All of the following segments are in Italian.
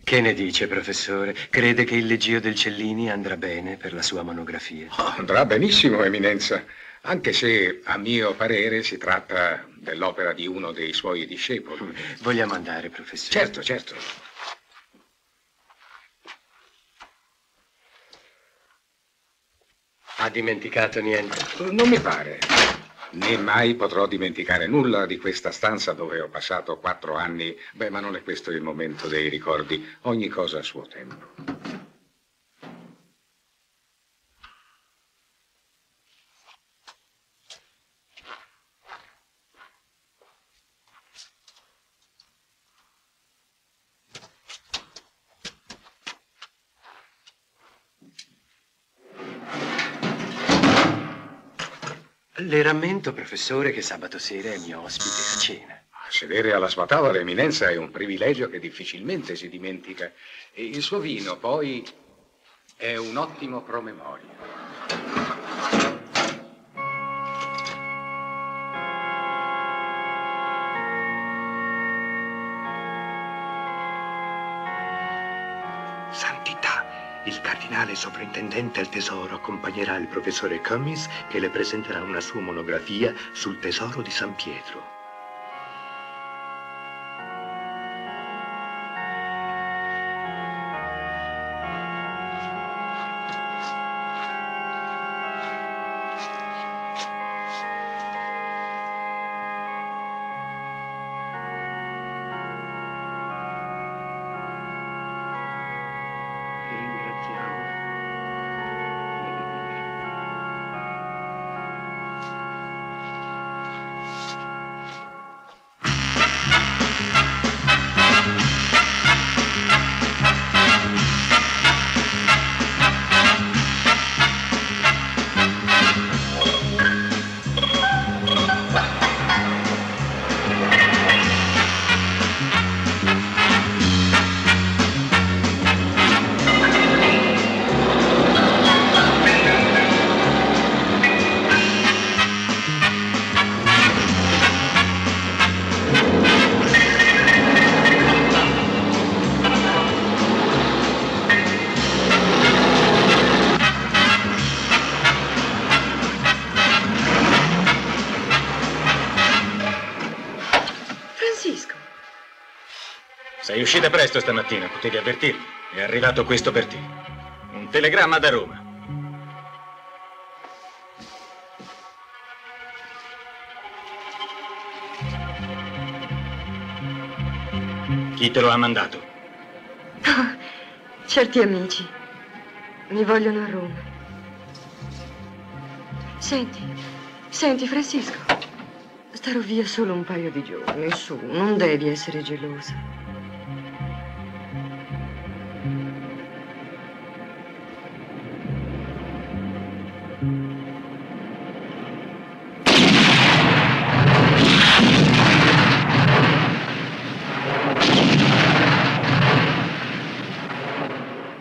Che ne dice, professore? Crede che il leggio del Cellini andrà bene per la sua monografia? Oh, andrà benissimo, Eminenza, anche se, a mio parere, si tratta dell'opera di uno dei suoi discepoli. Vogliamo andare, professore? Certo, certo. Ha dimenticato niente? Non mi pare. Né mai potrò dimenticare nulla di questa stanza dove ho passato 4 anni. Beh, ma non è questo il momento dei ricordi. Ogni cosa a suo tempo. Le rammento, professore, che sabato sera è mio ospite a cena. Sedere alla sua tavola, Eminenza, è un privilegio che difficilmente si dimentica. E il suo vino, poi, è un ottimo promemoria. Santità, il cardinale sovrintendente al tesoro accompagnerà il professore Cummins che le presenterà una sua monografia sul tesoro di San Pietro. Sei uscita presto stamattina, potevi avvertirmi. È arrivato questo per te. Un telegramma da Roma. Chi te lo ha mandato? Oh, certi amici. Mi vogliono a Roma. Senti, Francisco. Starò via solo un paio di giorni. Su, non devi essere gelosa.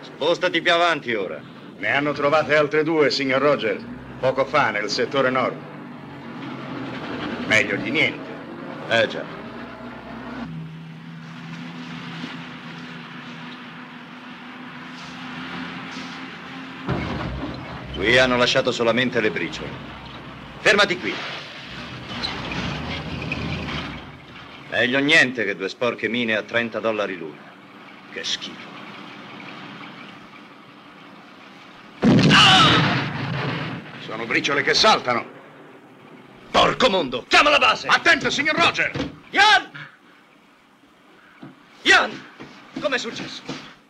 Spostati più avanti ora. Ne hanno trovate altre 2, signor Roger, poco fa nel settore nord. Meglio di niente. Già. Qui hanno lasciato solamente le briciole. Fermati qui. Meglio niente che 2 sporche mine a $30 l'una. Che schifo. Sono briciole che saltano. Porco mondo! Chiama la base! Attento, signor Roger! Ian! Ian! Com'è successo?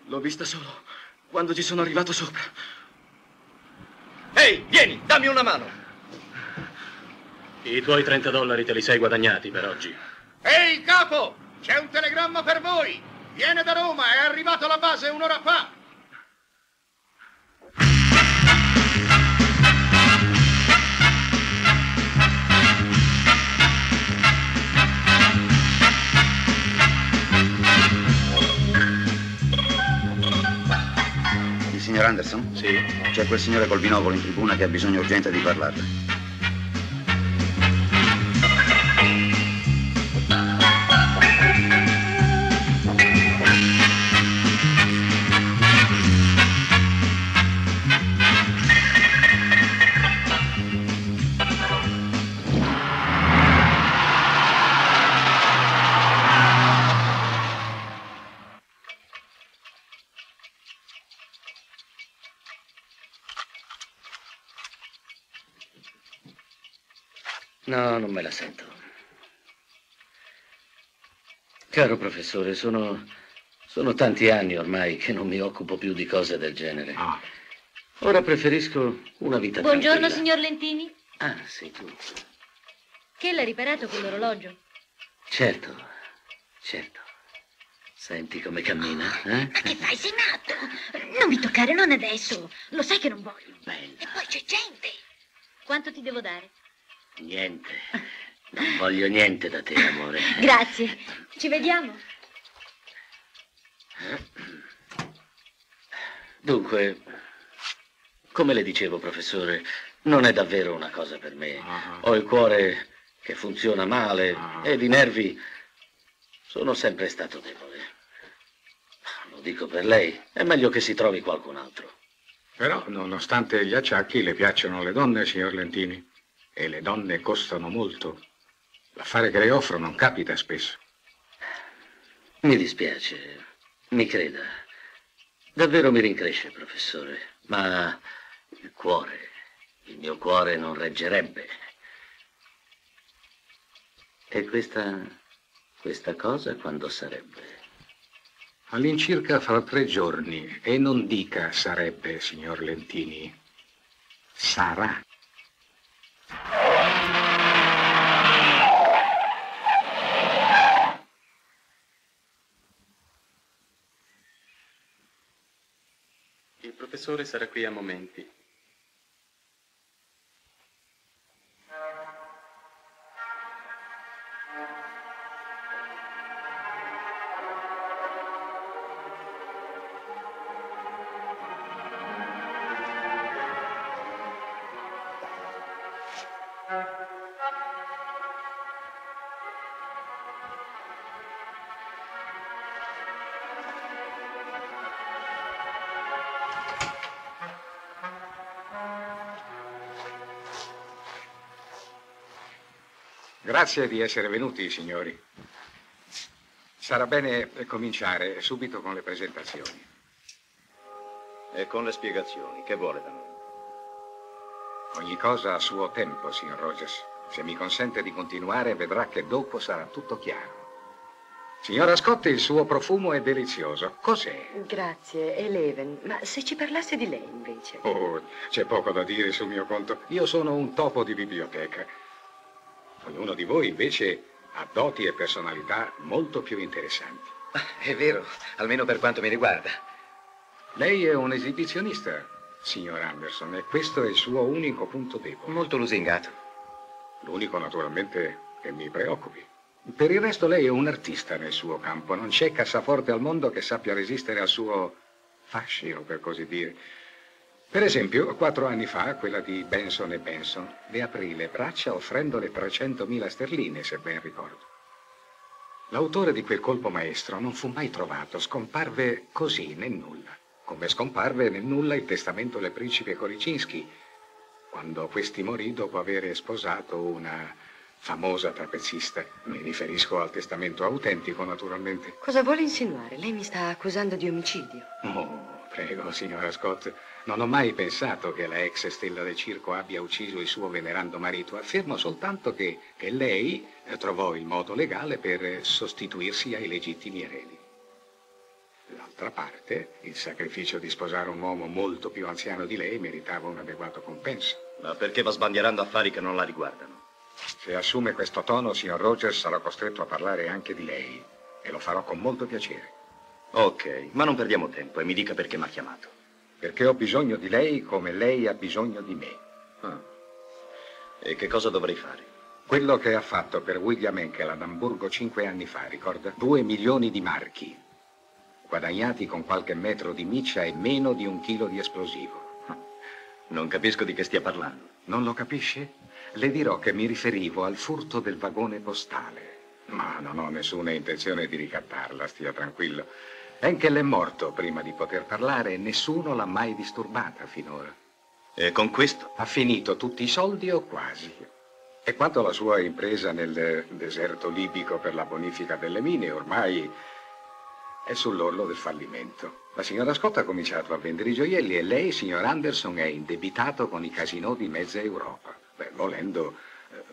L'ho vista solo quando ci sono arrivato sopra. Ehi, vieni, dammi una mano! I tuoi $30 te li sei guadagnati per oggi. Ehi, capo! C'è un telegramma per voi! Viene da Roma, è arrivato alla base un'ora fa! Signor Anderson? Sì? C'è quel signore col binocolo in tribuna che ha bisogno urgente di parlarle. No, non me la sento. Caro professore, sono tanti anni ormai che non mi occupo più di cose del genere. Ah. Ora preferisco una vita Buongiorno, tranquilla. signor Lentini. Ah, sei tu. Che l'ha riparato quell'orologio? Certo. Senti come cammina, eh? Ma che fai? Sei matto? Non mi toccare, non adesso. Lo sai che non voglio. Bella. E poi c'è gente. Quanto ti devo dare? Niente. Non voglio niente da te, amore. Grazie. Ci vediamo. Dunque, come le dicevo, professore, non è davvero una cosa per me. Ho il cuore che funziona male ed i nervi sono sempre stato debole. Lo dico per lei, è meglio che si trovi qualcun altro. Però, nonostante gli acciacchi, le piacciono le donne, signor Lentini. E le donne costano molto. L'affare che le offro non capita spesso. Mi dispiace, mi creda. Davvero mi rincresce, professore, ma il mio cuore non reggerebbe. E questa cosa quando sarebbe? All'incirca fra 3 giorni. E non dica sarebbe, signor Lentini. Sarà. Il professore sarà qui a momenti. Grazie di essere venuti, signori. Sarà bene cominciare subito con le presentazioni. E con le spiegazioni. Che vuole da noi? Ogni cosa a suo tempo, signor Rogers. Se mi consente di continuare, vedrà che dopo sarà tutto chiaro. Signora Scott, il suo profumo è delizioso. Cos'è? Grazie, è Leven. Ma se ci parlasse di lei, invece? Oh, c'è poco da dire sul mio conto. Io sono un topo di biblioteca. Ognuno di voi, invece, ha doti e personalità molto più interessanti. È vero, almeno per quanto mi riguarda. Lei è un esibizionista, signor Anderson, e questo è il suo unico punto debole. Molto lusingato. L'unico, naturalmente, che mi preoccupi. Per il resto lei è un artista nel suo campo. Non c'è cassaforte al mondo che sappia resistere al suo fascino, per così dire. Per esempio, 4 anni fa, quella di Benson e Benson le aprì le braccia offrendole 300.000 sterline, se ben ricordo. L'autore di quel colpo maestro non fu mai trovato, scomparve così, nel nulla. Come scomparve nel nulla il testamento del principe Koliczynski, quando questi morì dopo aver sposato una famosa trapezzista. Mi riferisco al testamento autentico, naturalmente. Cosa vuole insinuare? Lei mi sta accusando di omicidio. Oh, prego, signora Scott. Non ho mai pensato che la ex stella del circo abbia ucciso il suo venerando marito. Affermo soltanto che lei trovò il modo legale per sostituirsi ai legittimi eredi. D'altra parte, il sacrificio di sposare un uomo molto più anziano di lei meritava un adeguato compenso. Ma perché va sbandierando affari che non la riguardano? Se assume questo tono, signor Rogers, sarò costretto a parlare anche di lei. E lo farò con molto piacere. Ok, ma non perdiamo tempo e mi dica perché mi ha chiamato. Perché ho bisogno di lei come lei ha bisogno di me. Ah. E che cosa dovrei fare? Quello che ha fatto per William Henkel ad Amburgo 5 anni fa, ricorda? 2 milioni di marchi, guadagnati con qualche metro di miccia e meno di 1 chilo di esplosivo. Non capisco di che stia parlando. Non lo capisce? Le dirò che mi riferivo al furto del vagone postale. Ma non ho nessuna intenzione di ricattarla, stia tranquillo. Henkel è morto prima di poter parlare e nessuno l'ha mai disturbata finora. E con questo? Ha finito tutti i soldi o quasi. E quanto alla sua impresa nel deserto libico per la bonifica delle mine, ormai è sull'orlo del fallimento. La signora Scott ha cominciato a vendere i gioielli e lei, signor Anderson, è indebitato con i casinò di mezza Europa. Beh, volendo,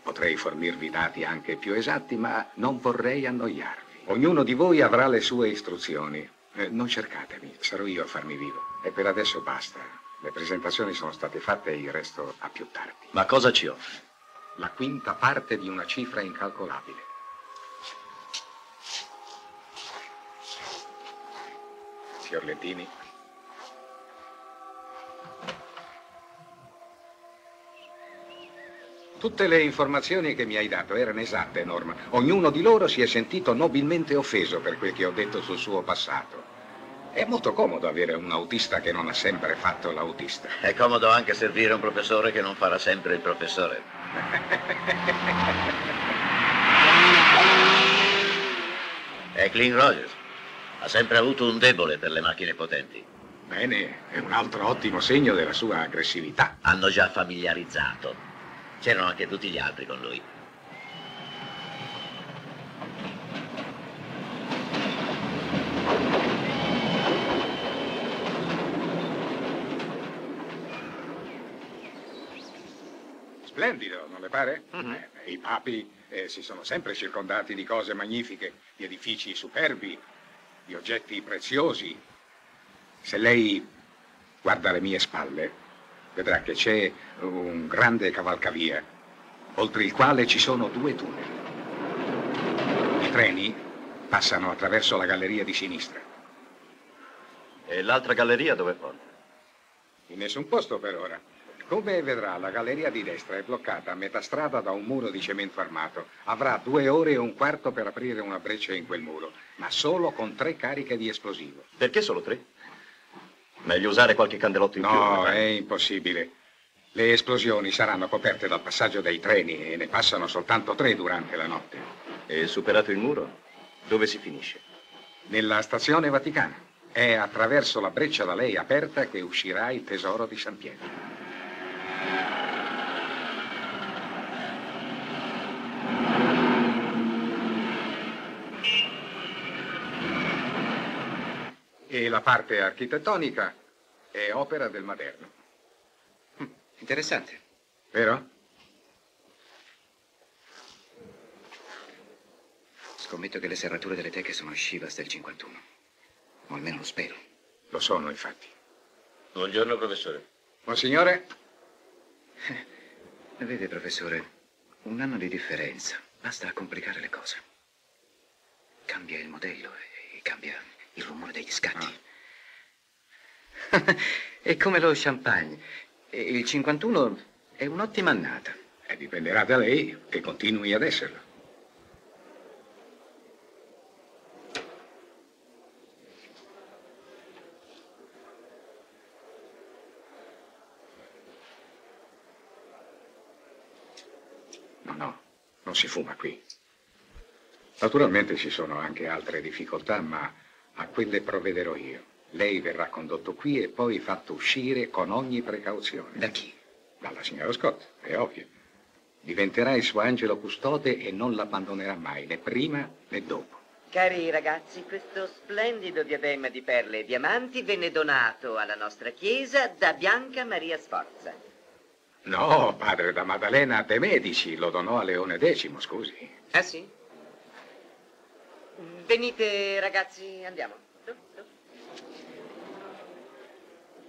Potrei fornirvi dati anche più esatti, ma non vorrei annoiarvi. Ognuno di voi avrà le sue istruzioni. Non cercatemi, sarò io a farmi vivo. E per adesso basta. Le presentazioni sono state fatte e il resto a più tardi. Ma cosa ci offre? La quinta parte di una cifra incalcolabile. Signor Lentini. Tutte le informazioni che mi hai dato erano esatte, Norma. Ognuno di loro si è sentito nobilmente offeso per quel che ho detto sul suo passato. È molto comodo avere un autista che non ha sempre fatto l'autista. È comodo anche servire un professore che non farà sempre il professore. È Clint Rogers. Ha sempre avuto un debole per le macchine potenti. Bene, è un altro ottimo segno della sua aggressività. Hanno già familiarizzato. C'erano anche tutti gli altri con lui. Splendido, non le pare? I papi si sono sempre circondati di cose magnifiche, di edifici superbi, di oggetti preziosi. Se lei guarda alle mie spalle, vedrà che c'è un grande cavalcavia, oltre il quale ci sono 2 tunnel. I treni passano attraverso la galleria di sinistra. E l'altra galleria dove porta? In nessun posto per ora. Come vedrà, la galleria di destra è bloccata a metà strada da un muro di cemento armato. Avrà 2 ore e un quarto per aprire una breccia in quel muro, ma solo con 3 cariche di esplosivo. Perché solo 3? Meglio usare qualche candelotto in più. No, è impossibile. Le esplosioni saranno coperte dal passaggio dei treni e ne passano soltanto 3 durante la notte. E superato il muro, dove si finisce? Nella stazione Vaticana. È attraverso la breccia da lei aperta che uscirà il tesoro di San Pietro. E la parte architettonica è opera del Maderno. Interessante. Vero? Scommetto che le serrature delle teche sono Chivas del 51. O almeno lo spero. Lo sono, infatti. Buongiorno, professore. Monsignore? Vede, professore, un anno di differenza. Basta a complicare le cose. Cambia il modello e cambia il rumore degli scatti. È come lo champagne. Il 51 è un'ottima annata. E dipenderà da lei che continui ad esserlo. No, non si fuma qui. Naturalmente ci sono anche altre difficoltà, ma a quelle provvederò io. Lei verrà condotto qui e poi fatto uscire con ogni precauzione. Da chi? Dalla signora Scott, è ovvio. Diventerà il suo angelo custode e non l'abbandonerà mai, né prima né dopo. Cari ragazzi, questo splendido diadema di perle e diamanti venne donato alla nostra chiesa da Bianca Maria Sforza. No, padre, da Maddalena de' Medici, lo donò a Leone X, scusi. Ah, sì? Venite, ragazzi, andiamo.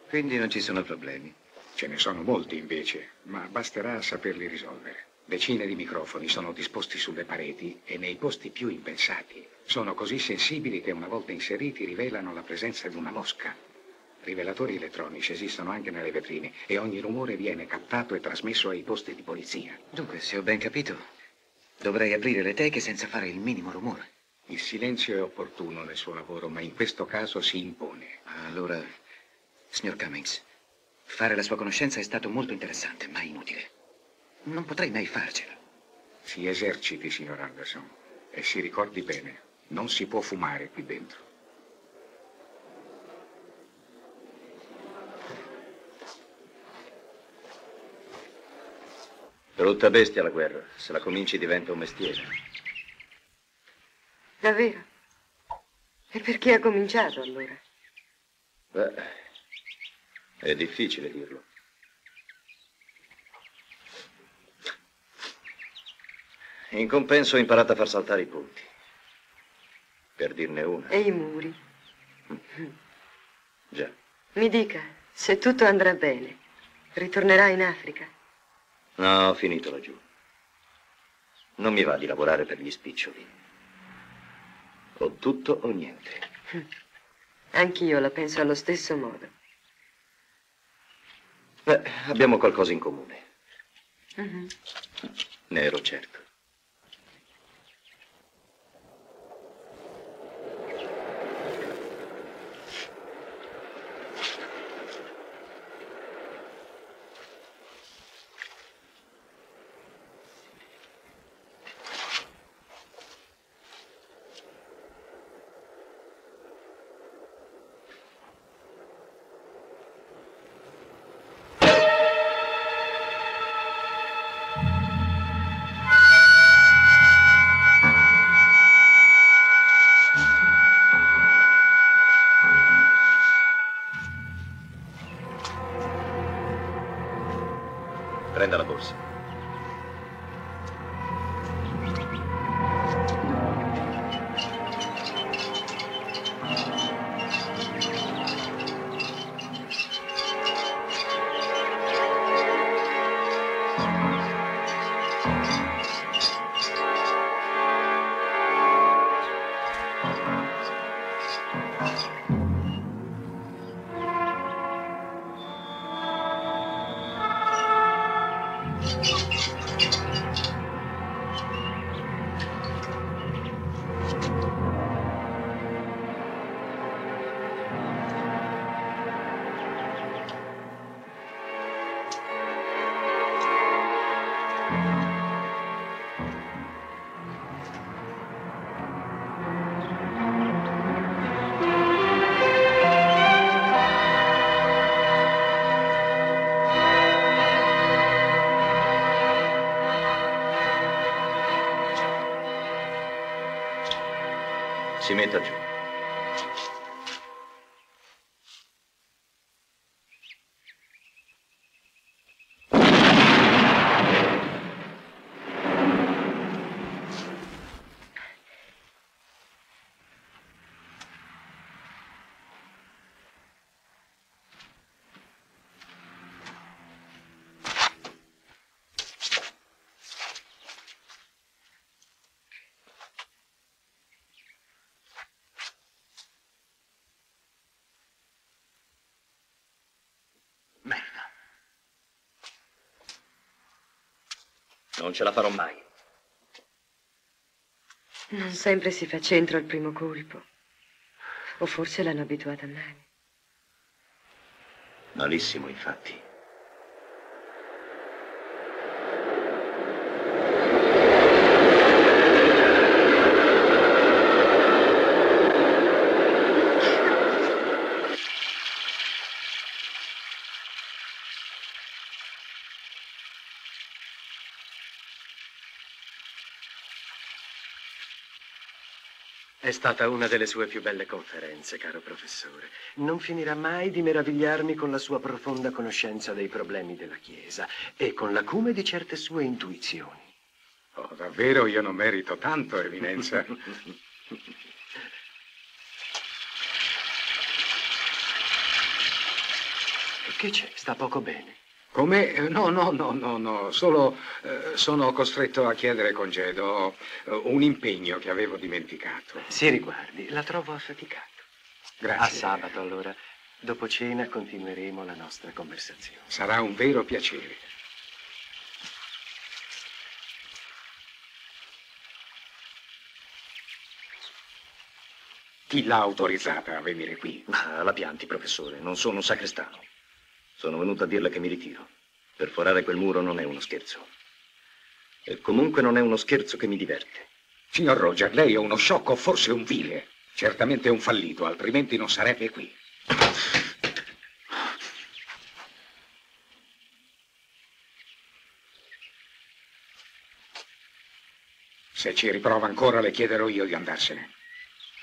Quindi non ci sono problemi. Ce ne sono molti, invece, ma basterà saperli risolvere. Decine di microfoni sono disposti sulle pareti e nei posti più impensati. Sono così sensibili che una volta inseriti rivelano la presenza di una mosca. Rivelatori elettronici esistono anche nelle vetrine e ogni rumore viene captato e trasmesso ai posti di polizia. Dunque, se ho ben capito, dovrei aprire le teche senza fare il minimo rumore. Il silenzio è opportuno nel suo lavoro, ma in questo caso si impone. Allora, signor Cummings, fare la sua conoscenza è stato molto interessante, ma inutile. Non potrei mai farcela. Si eserciti, signor Anderson, e si ricordi bene, non si può fumare qui dentro. Brutta bestia la guerra. Se la cominci diventa un mestiere. Davvero? E perché ha cominciato allora? Beh, è difficile dirlo. In compenso ho imparato a far saltare i ponti. Per dirne una. E i muri? Già. Mi dica, se tutto andrà bene, ritornerà in Africa? No, ho finito laggiù. Non mi va di lavorare per gli spiccioli. O tutto o niente. Anch'io la penso allo stesso modo. Beh, abbiamo qualcosa in comune. Mhm. Ne ero certo. Prenda la borsa. Si metta giù. Non ce la farò mai. Non sempre si fa centro al primo colpo. O forse l'hanno abituata male. Malissimo, infatti. È stata una delle sue più belle conferenze, caro professore. Non finirà mai di meravigliarmi con la sua profonda conoscenza dei problemi della Chiesa e con l'acume di certe sue intuizioni. Oh, davvero io non merito tanto, Eminenza. Che c'è? Sta poco bene? Come? No. Solo sono costretto a chiedere congedo. Ho un impegno che avevo dimenticato. Si riguardi, la trovo affaticato. Grazie. A sabato, allora. Dopo cena continueremo la nostra conversazione. Sarà un vero piacere. Chi l'ha autorizzata a venire qui? Ma la pianti, professore. Non sono un sacrestano. Sono venuto a dirle che mi ritiro. Perforare quel muro non è uno scherzo. E comunque non è uno scherzo che mi diverte. Signor Roger, lei è uno sciocco, forse un vile. Certamente è un fallito, altrimenti non sarebbe qui. Se ci riprova ancora, le chiederò io di andarsene.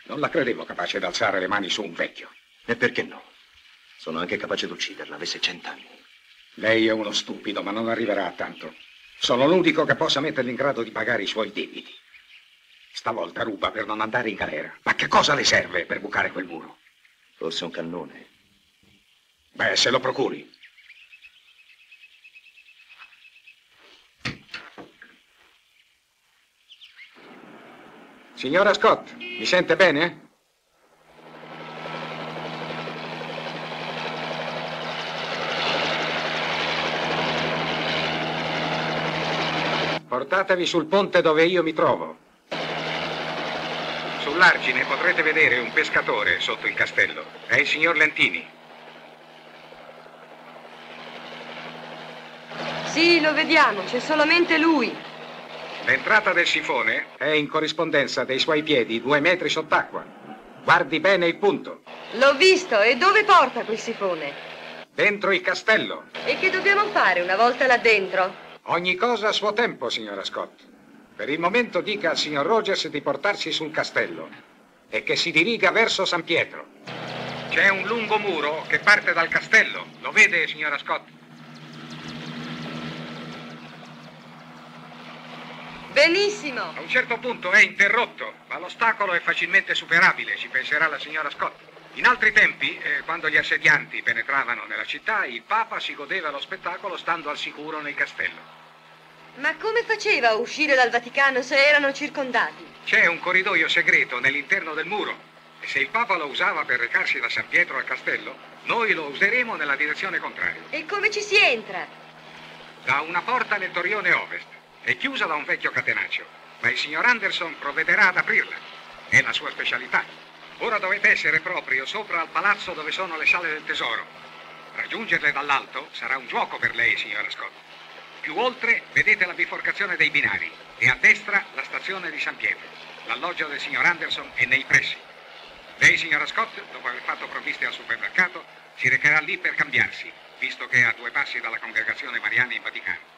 Non la credevo capace di alzare le mani su un vecchio. E perché no? Sono anche capace di ucciderla, avesse 100 anni. Lei è uno stupido, ma non arriverà a tanto. Sono l'unico che possa metterli in grado di pagare i suoi debiti. Stavolta ruba per non andare in galera. Ma che cosa le serve per bucare quel muro? Forse un cannone. Beh, se lo procuri. Signora Scott, mi sente bene? Portatevi sul ponte dove io mi trovo. Sull'argine potrete vedere un pescatore sotto il castello. È il signor Lentini. Sì, lo vediamo, c'è solamente lui. L'entrata del sifone è in corrispondenza dei suoi piedi 2 metri sott'acqua. Guardi bene il punto. L'ho visto, e dove porta quel sifone? Dentro il castello. E che dobbiamo fare una volta là dentro? Ogni cosa a suo tempo, signora Scott. Per il momento dica al signor Rogers di portarsi sul castello e che si diriga verso San Pietro. C'è un lungo muro che parte dal castello. Lo vede, signora Scott? Benissimo. A un certo punto è interrotto, ma l'ostacolo è facilmente superabile, ci penserà la signora Scott. In altri tempi, quando gli assedianti penetravano nella città, il Papa si godeva lo spettacolo stando al sicuro nel castello. Ma come faceva a uscire dal Vaticano se erano circondati? C'è un corridoio segreto nell'interno del muro e se il Papa lo usava per recarsi da San Pietro al castello, noi lo useremo nella direzione contraria. E come ci si entra? Da una porta nel torrione ovest. È chiusa da un vecchio catenaccio, ma il signor Anderson provvederà ad aprirla. È la sua specialità. Ora dovete essere proprio sopra al palazzo dove sono le sale del tesoro. Raggiungerle dall'alto sarà un gioco per lei, signora Scott. Più oltre vedete la biforcazione dei binari e a destra la stazione di San Pietro. L'alloggio del signor Anderson è nei pressi. Lei, signora Scott, dopo aver fatto provviste al supermercato, si recherà lì per cambiarsi, visto che è a 2 passi dalla congregazione mariana in Vaticano.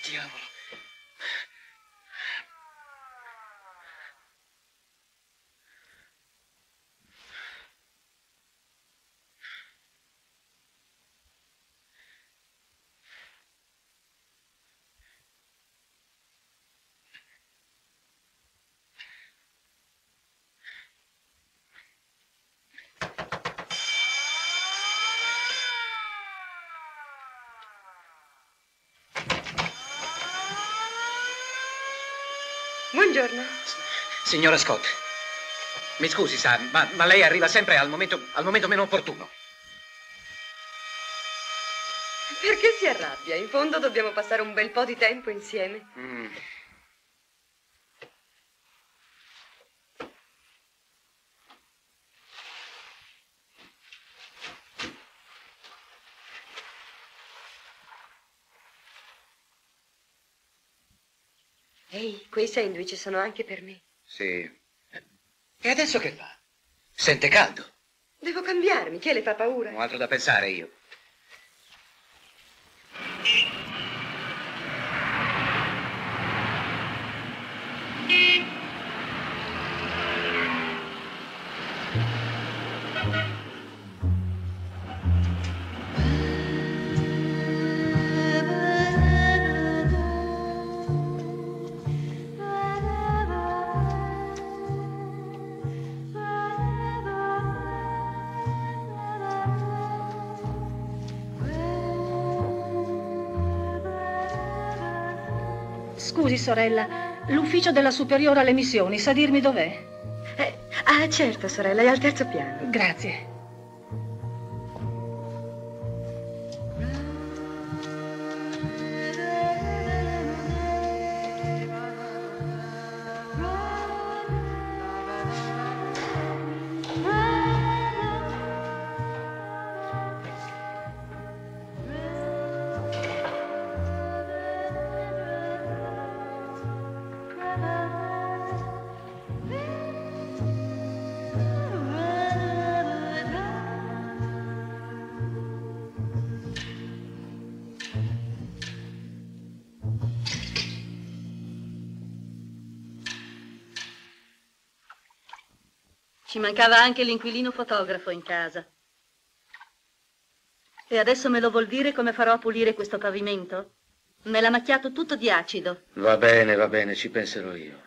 Diavolo. Buongiorno. Signora Scott, mi scusi, sa, ma lei arriva sempre al momento meno opportuno. Perché si arrabbia? In fondo dobbiamo passare un bel po' di tempo insieme. Ehi, quei sandwich sono anche per me. Sì. E adesso che fa? Sente caldo? Devo cambiarmi, che le fa paura? Ho altro da pensare io. Scusi, sorella, l'ufficio della superiore alle missioni, sa dirmi dov'è? Certo, sorella, è al 3° piano. Grazie. Ci mancava anche l'inquilino fotografo in casa. E adesso me lo vuol dire come farò a pulire questo pavimento? Me l'ha macchiato tutto di acido. Va bene, ci penserò io.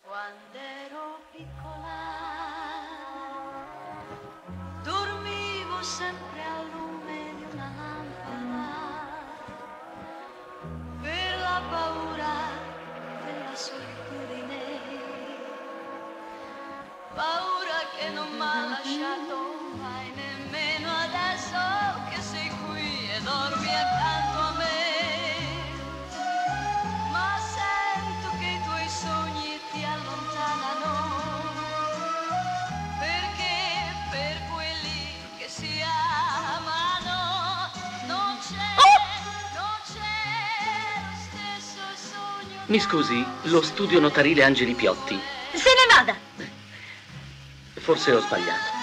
Quando ero piccola, dormivo sempre al lume di una lampada, per la paura della solitudine, paura che non m'ha lasciato mai nemmeno adesso che sei qui e dormi accanto a me, ma sento che i tuoi sogni ti allontanano, perché per quelli che si amano non c'è lo stesso sogno. Mi scusi, lo studio notarile Angeli Piotti. Se ne vada! Forse ho sbagliato.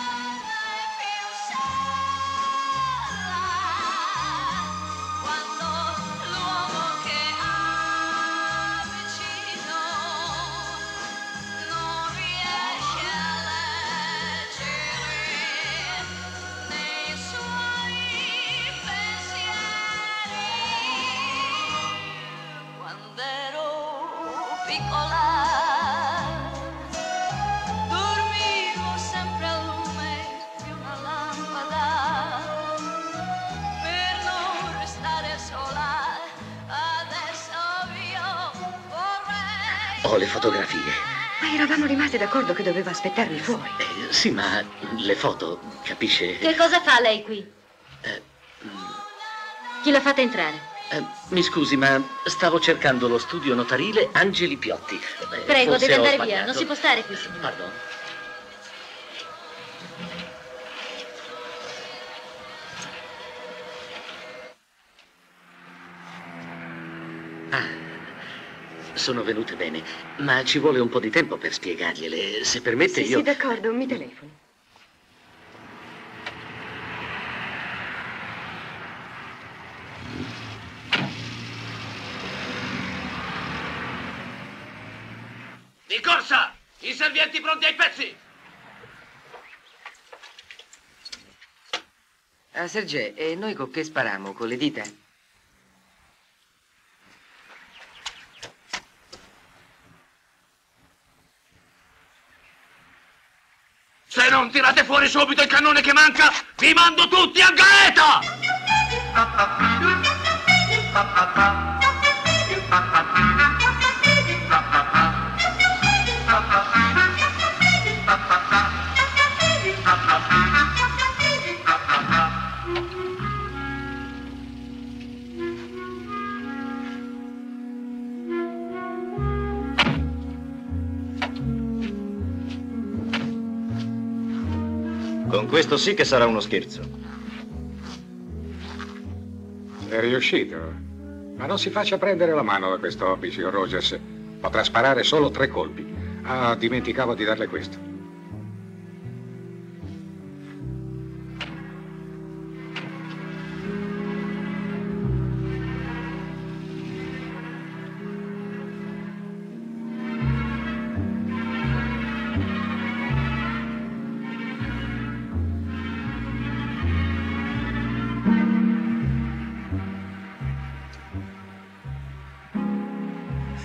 Quando ero piccola, dormivo sempre al lume di una lampada, per non restare sola. Adesso io vorrei... Ho le fotografie. Ma eravamo rimasti d'accordo che doveva aspettarmi fuori. Sì, ma le foto, capisce? Che cosa fa lei qui? Chi l'ha fatta entrare? Mi scusi, ma stavo cercando lo studio notarile Angeli Piotti. Prego, Forse deve ho andare sbagliato. via, non si può stare qui, signore. Pardon. Sono venute bene, ma ci vuole un po' di tempo per spiegargliele. Se permette Sì, io... sì, d'accordo, mi telefoni. Di corsa! I servienti pronti ai pezzi! Ah, Sergè, e noi con che sparammo? Con le dita? Se non tirate fuori subito il cannone che manca, vi mando tutti a gaeta! Con questo sì che sarà uno scherzo. È riuscito. Ma non si faccia prendere la mano da questo hobby, signor Rogers. Potrà sparare solo 3 colpi. Ah, dimenticavo di darle questo.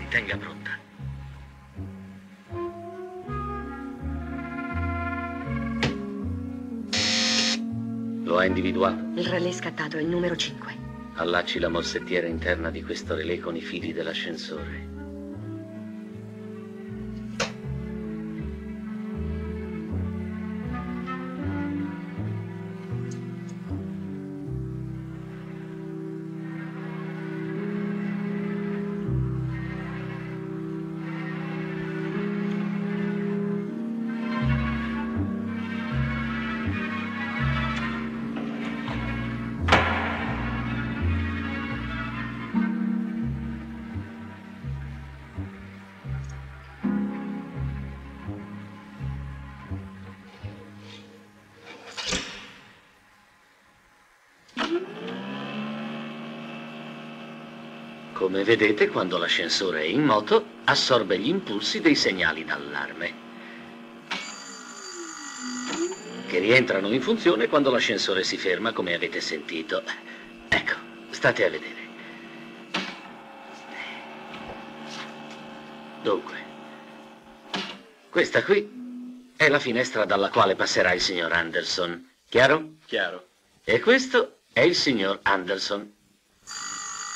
Tenga pronta. Lo ha individuato? Il relè scattato è il numero 5. Allacci la mossettiera interna di questo relè con i fili dell'ascensore. Come vedete, quando l'ascensore è in moto, assorbe gli impulsi dei segnali d'allarme, che rientrano in funzione quando l'ascensore si ferma, come avete sentito. Ecco, state a vedere. Dunque, questa qui è la finestra dalla quale passerà il signor Anderson. Chiaro? Chiaro. E questo è il signor Anderson.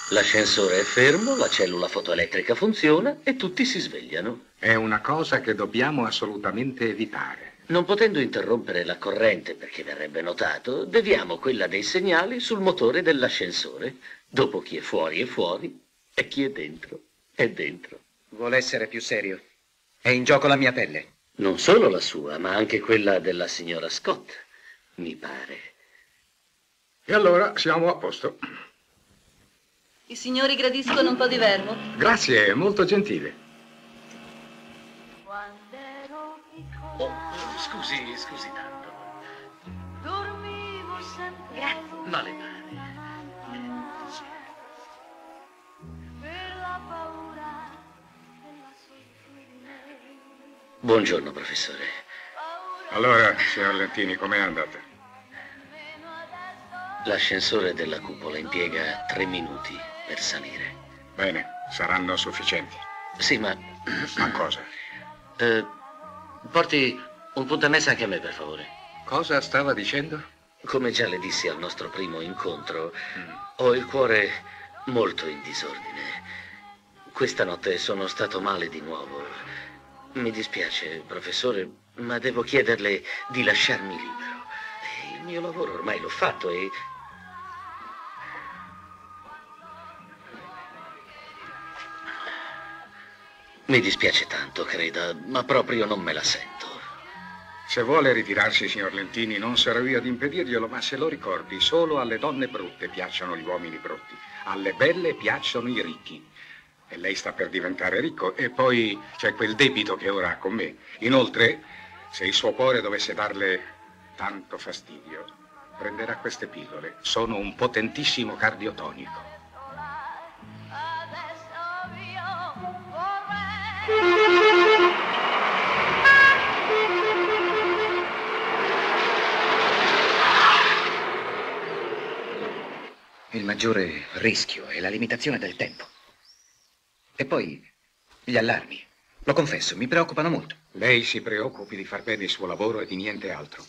L'ascensore è fermo, la cellula fotoelettrica funziona e tutti si svegliano. È una cosa che dobbiamo assolutamente evitare. Non potendo interrompere la corrente perché verrebbe notato, deviamo quella dei segnali sul motore dell'ascensore. Dopo chi è fuori e chi è dentro. Vuole essere più serio? È in gioco la mia pelle. Non solo la sua, ma anche quella della signora Scott, mi pare. E allora siamo a posto. I signori gradiscono un po' di vermouth? Grazie, è molto gentile. Scusi tanto. Dormivo sempre. Grazie. Ma le pare. Per la paura della solitudine. Buongiorno, professore. Allora, signor Lentini, com'è andata? L'ascensore della cupola impiega 3 minuti per salire. Bene, saranno sufficienti. Sì, ma... Ma cosa? Porti un puntamessa anche a me, per favore. Cosa stava dicendo? Come già le dissi al nostro primo incontro, ho il cuore molto in disordine. Questa notte sono stato male di nuovo. Mi dispiace, professore, ma devo chiederle di lasciarmi libero. Il mio lavoro ormai l'ho fatto e... Mi dispiace tanto, creda, ma proprio non me la sento. Se vuole ritirarsi, signor Lentini, non sarò io ad impedirglielo, ma se lo ricordi, solo alle donne brutte piacciono gli uomini brutti. Alle belle piacciono i ricchi. E lei sta per diventare ricco, e poi c'è quel debito che ora ha con me. Inoltre, se il suo cuore dovesse darle tanto fastidio, prenderà queste pillole. Sono un potentissimo cardiotonico. Il maggiore rischio è la limitazione del tempo. E poi gli allarmi. Lo confesso, mi preoccupano molto. Lei si preoccupi di far bene il suo lavoro e di niente altro.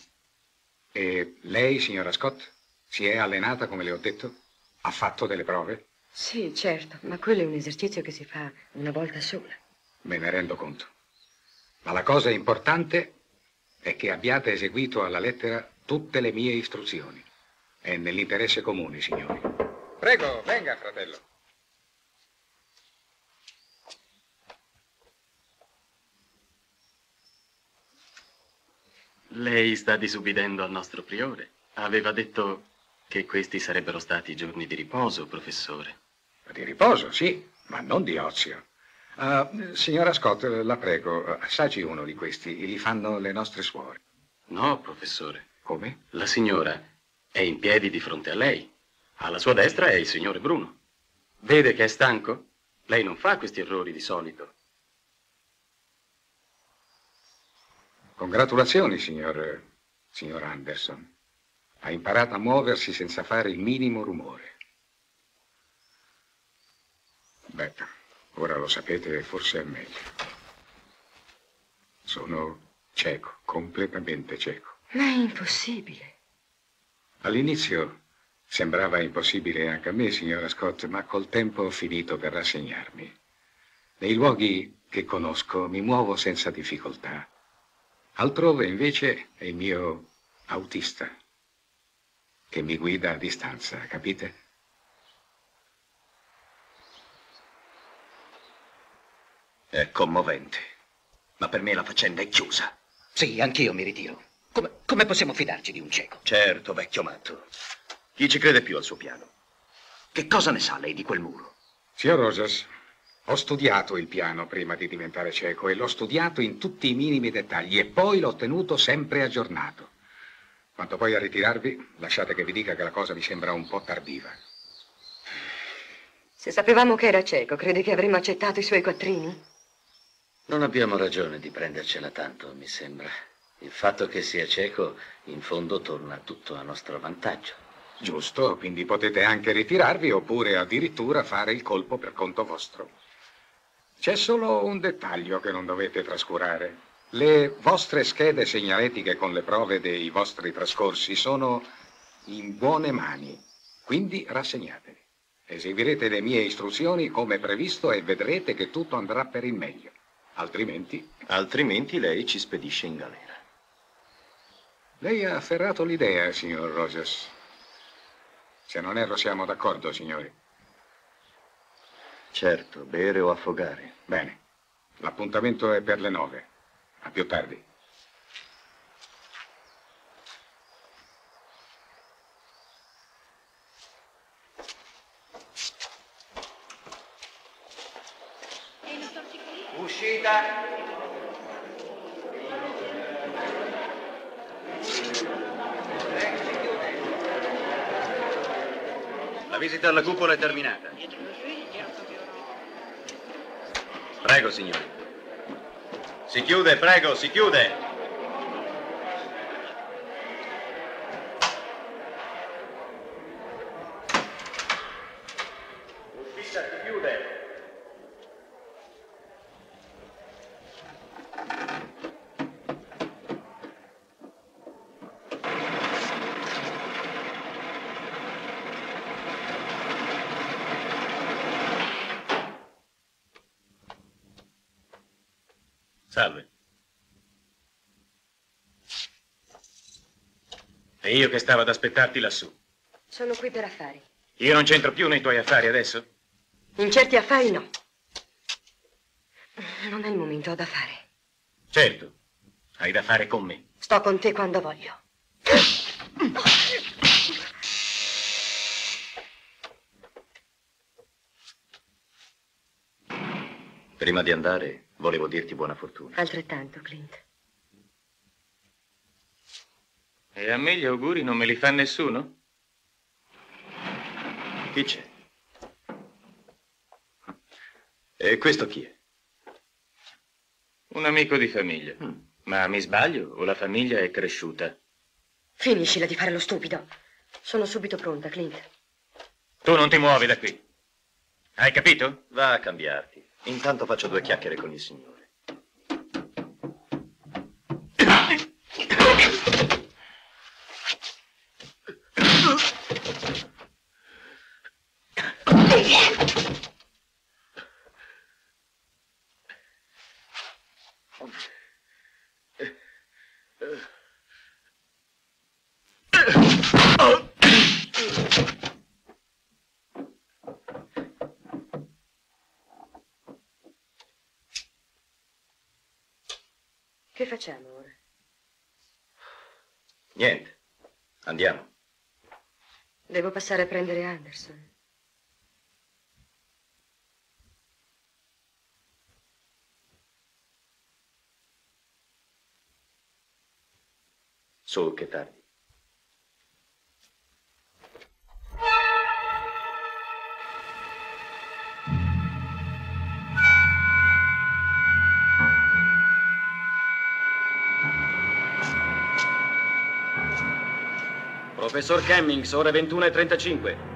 E lei, signora Scott, si è allenata, come le ho detto? Ha fatto delle prove? Sì, certo, ma quello è un esercizio che si fa una volta sola. Me ne rendo conto. Ma la cosa importante è che abbiate eseguito alla lettera tutte le mie istruzioni. È nell'interesse comune, signori. Prego, venga, fratello. Lei sta disubbidendo al nostro priore. Aveva detto che questi sarebbero stati giorni di riposo, professore. Di riposo, sì, ma non di ozio. Signora Scott, la prego, assaggi uno di questi. Li fanno le nostre suore. No, professore. Come? La signora è in piedi di fronte a lei. Alla sua destra è il signore Bruno. Vede che è stanco? Lei non fa questi errori di solito. Congratulazioni, signor Anderson. Ha imparato a muoversi senza fare il minimo rumore. Beh, ora lo sapete, forse è meglio. Sono cieco, completamente cieco. Ma è impossibile. All'inizio sembrava impossibile anche a me, signora Scott, ma col tempo ho finito per rassegnarmi. Nei luoghi che conosco mi muovo senza difficoltà. Altrove invece è il mio autista che mi guida a distanza, capite? È commovente, ma per me la faccenda è chiusa. Sì, anch'io mi ritiro. Come possiamo fidarci di un cieco? Certo, vecchio matto. Chi ci crede più al suo piano? Che cosa ne sa lei di quel muro? Signor Rogers, ho studiato il piano prima di diventare cieco e l'ho studiato in tutti i minimi dettagli e poi l'ho tenuto sempre aggiornato. Quanto poi a ritirarvi, lasciate che vi dica che la cosa mi sembra un po' tardiva. Se sapevamo che era cieco, crede che avremmo accettato i suoi quattrini? Non abbiamo ragione di prendercela tanto, mi sembra. Il fatto che sia cieco, in fondo, torna tutto a nostro vantaggio. Giusto, quindi potete anche ritirarvi oppure addirittura fare il colpo per conto vostro. C'è solo un dettaglio che non dovete trascurare. Le vostre schede segnaletiche con le prove dei vostri trascorsi sono in buone mani, quindi rassegnatevi. Eseguirete le mie istruzioni come previsto e vedrete che tutto andrà per il meglio. Altrimenti... Altrimenti lei ci spedisce in galera. Lei ha afferrato l'idea, signor Rogers. Se non erro siamo d'accordo, signori. Certo, bere o affogare. Bene. L'appuntamento è per le 9. A più tardi. Uscita. La visita alla cupola è terminata. Prego, signori. Si chiude, prego, si chiude. L'ufficio si chiude. Salve. E io che stavo ad aspettarti lassù. Sono qui per affari. Io non c'entro più nei tuoi affari adesso? In certi affari no. Non è il momento, ho da fare. Certo, hai da fare con me. Sto con te quando voglio. Prima di andare, volevo dirti buona fortuna. Altrettanto, Clint. E a me gli auguri non me li fa nessuno? Chi c'è? E questo chi è? Un amico di famiglia. Ma mi sbaglio o la famiglia è cresciuta? Finiscila di fare lo stupido. Sono subito pronta, Clint. Tu non ti muovi da qui. Hai capito? Va a cambiarti. Intanto faccio 2 chiacchiere con il signore. Che facciamo ora? Niente. Andiamo. Devo passare a prendere Anderson. Su, che tardi. Professor Cummings, ore 21:35.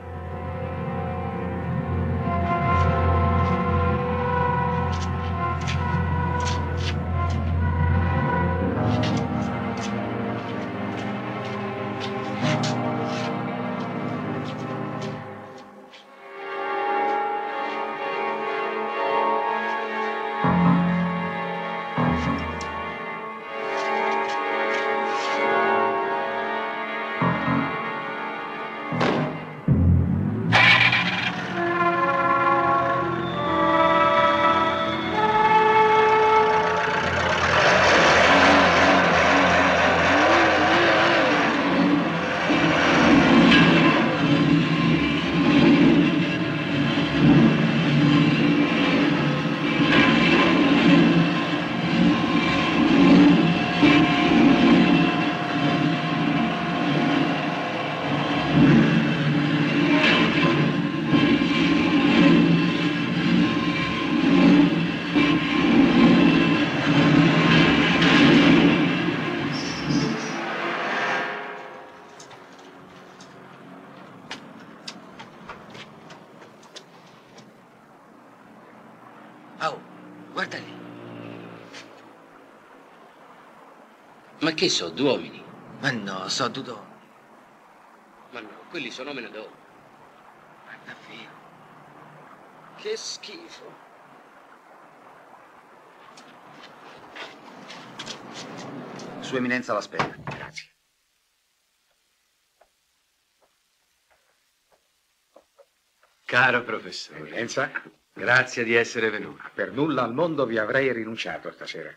Oh, guarda lì. Ma che so, due uomini? Ma no, so due donne. Ma no, quelli sono uomini d'uomo. Ma davvero? Che schifo. Sua Eminenza l'aspetta. Grazie. Caro professore. Eminenza, Grazie di essere venuto. per nulla al mondo vi avrei rinunciato stasera.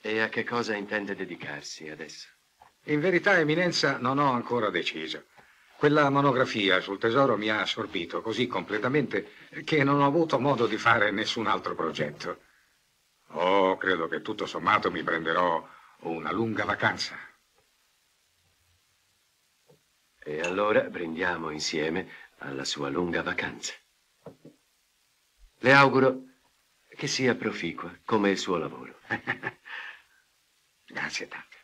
E a che cosa intende dedicarsi adesso? In verità, Eminenza, non ho ancora deciso. Quella monografia sul tesoro mi ha assorbito così completamente che non ho avuto modo di fare nessun altro progetto. Oh, credo che tutto sommato mi prenderò una lunga vacanza. E allora brindiamo insieme alla sua lunga vacanza. Le auguro che sia proficua come il suo lavoro. Grazie tante.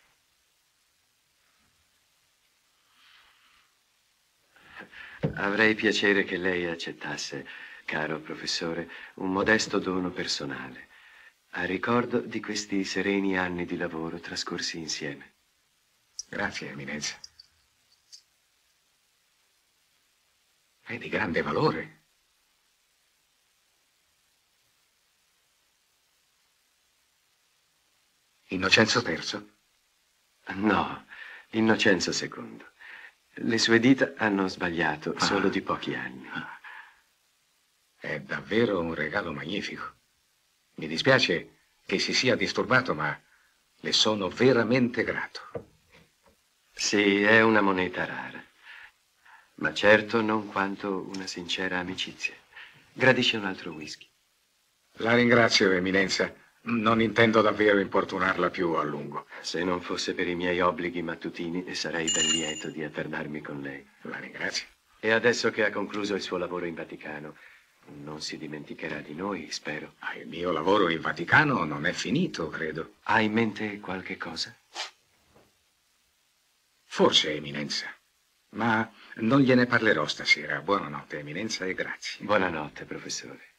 Avrei piacere che lei accettasse, caro professore, un modesto dono personale, a ricordo di questi sereni anni di lavoro trascorsi insieme. Grazie, Eminenza. È di grande valore. Innocenzo III? No, Innocenzo II. Le sue dita hanno sbagliato solo di pochi anni. È davvero un regalo magnifico. Mi dispiace che si sia disturbato, ma le sono veramente grato. Sì, è una moneta rara, ma certo non quanto una sincera amicizia. Gradisce un altro whisky? La ringrazio, Eminenza. Non intendo davvero importunarla più a lungo. Se non fosse per i miei obblighi mattutini, sarei ben lieto di attardarmi con lei. La ringrazio. E adesso che ha concluso il suo lavoro in Vaticano, non si dimenticherà di noi, spero. Il mio lavoro in Vaticano non è finito, credo. Ha in mente qualche cosa? Forse, Eminenza. Ma non gliene parlerò stasera. Buonanotte, Eminenza, e grazie. Buonanotte, professore.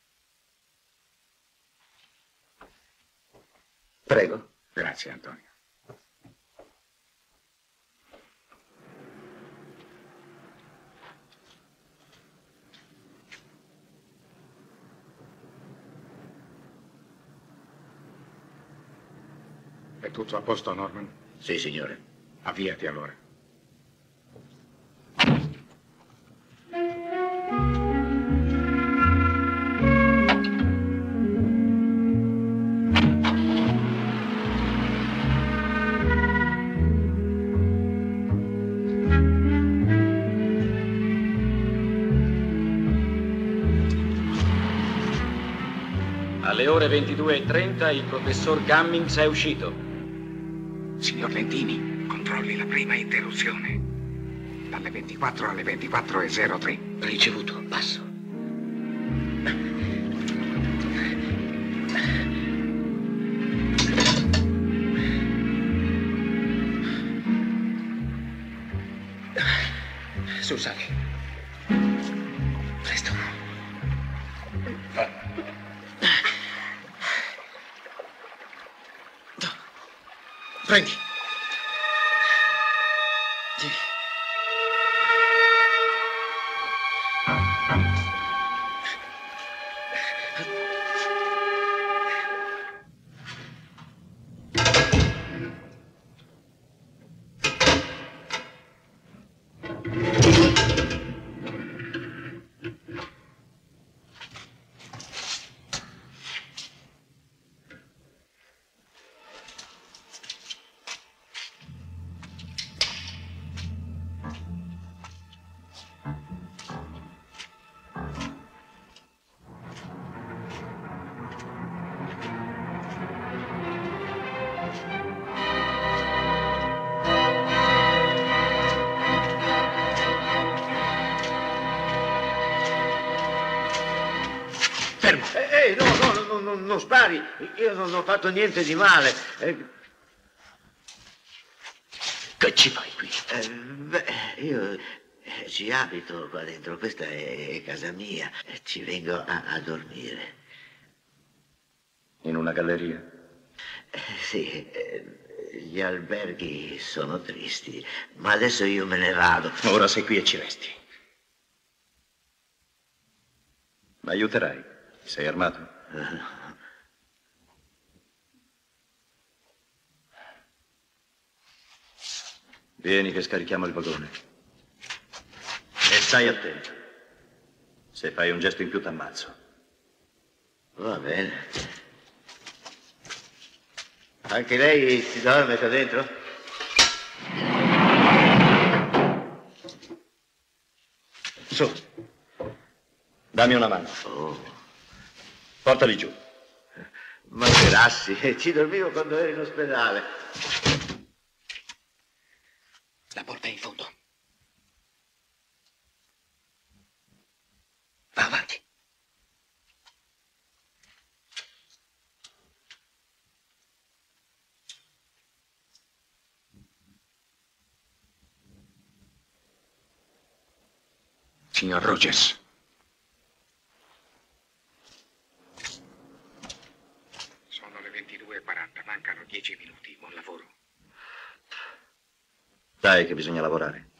Prego. Grazie, Antonio. È tutto a posto, Norman? Sì, signore. Avviati allora. Alle ore 22:30 il professor Cummings è uscito. Signor Lentini, controlli la prima interruzione. Dalle 24 alle 24:03. Ricevuto, passo. Su, sali. Presto. Prendi. Sì. Non spari, io non ho fatto niente di male. Che ci fai qui? Io ci abito qua dentro, questa è casa mia, ci vengo a dormire. In una galleria? Sì, gli alberghi sono tristi, ma adesso io me ne vado. Ora sei qui e ci resti. Mi aiuterai? Sei armato? Vieni che scarichiamo il vagone. E stai attento. Se fai un gesto in più t'ammazzo. Va bene. Anche lei si dorme qua dentro? Su. Dammi una mano. Oh. Portali giù. Ma grassi, ci dormivo quando ero in ospedale. La porta è in fondo. Va avanti. Signor Rogers. Sono le 22:40, mancano 10 minuti. Buon lavoro. Dai che bisogna lavorare.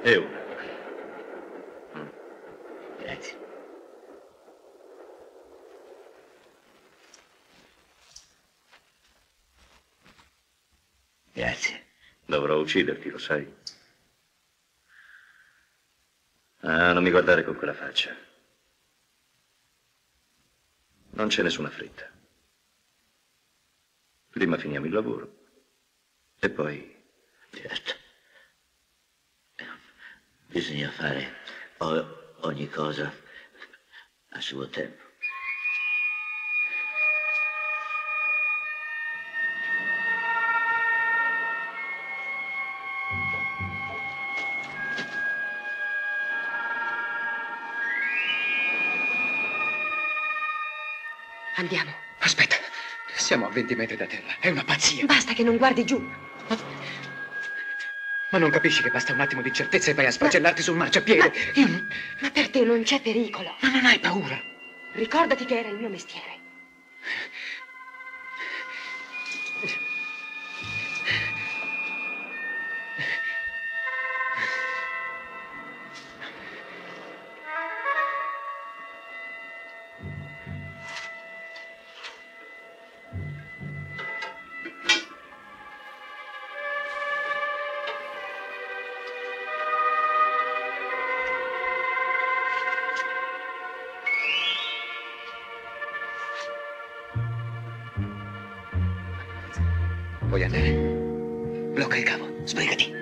E una. Grazie. Grazie. Dovrò ucciderti, lo sai. Ah, non mi guardare con quella faccia. Non c'è nessuna fretta. Prima finiamo il lavoro. E poi... Certo. Bisogna fare ogni cosa a suo tempo. Andiamo. Aspetta, siamo a 20 metri da terra. È una pazzia. Basta che non guardi giù. Ma non capisci che basta un attimo di incertezza e vai a sfracellarti sul marciapiede? Ma per te non c'è pericolo. Ma non hai paura? Ricordati che era il mio mestiere. Vuoi andare? Blocca il cavo, sbrigati.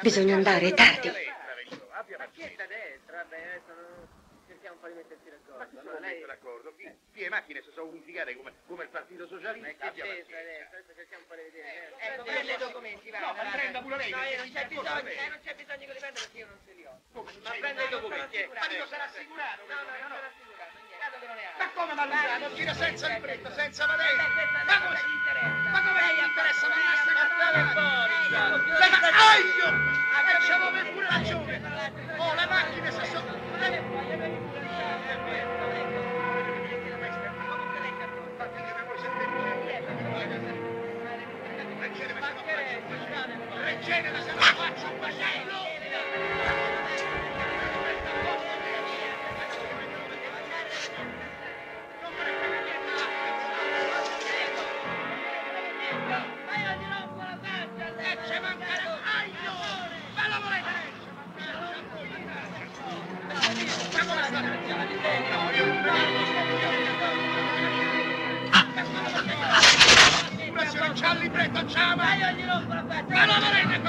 Bisogna andare, è tardi. D'accordo. Qui le macchine si sono unificate come il Partito Socialista. Ecco, prende i documenti, va. No, ma prenda pure lei. No, non c'è bisogno che li prenda perché io non ce li ho. Ma prenda i documenti. Ma io sarà assicurato. No, non sono assicurato, niente. Che non ne ha. Ma come malumano? Gira senza libretto, senza patente. Ma come gli interessa? Ma basta cartare fuori. Aio! C'avevo pure ragione. Oh, le macchine si sono... Reggene, se la faccio un macello! C'ha il libretto, c'ha ma io gli rompo la faccia! Ma non vorrei con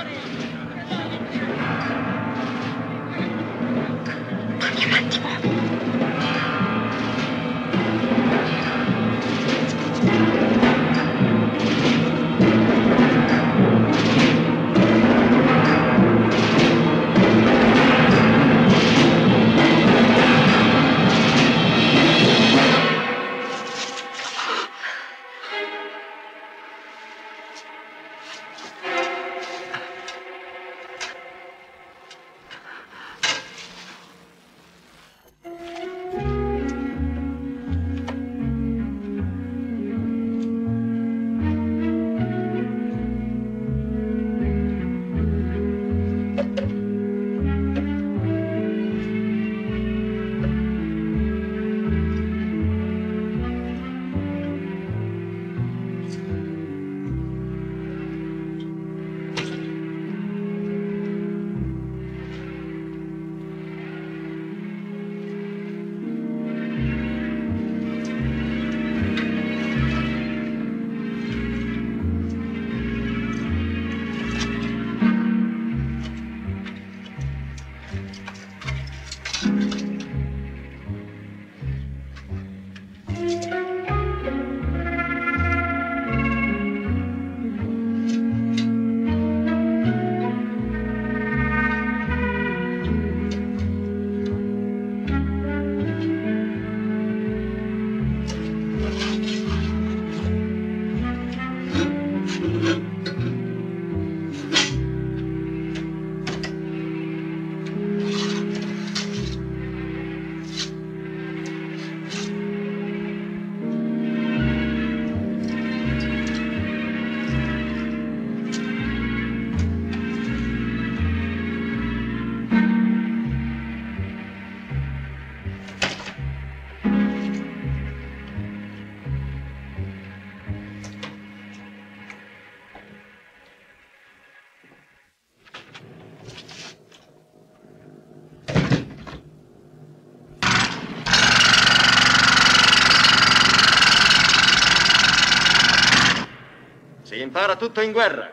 Si impara tutto in guerra.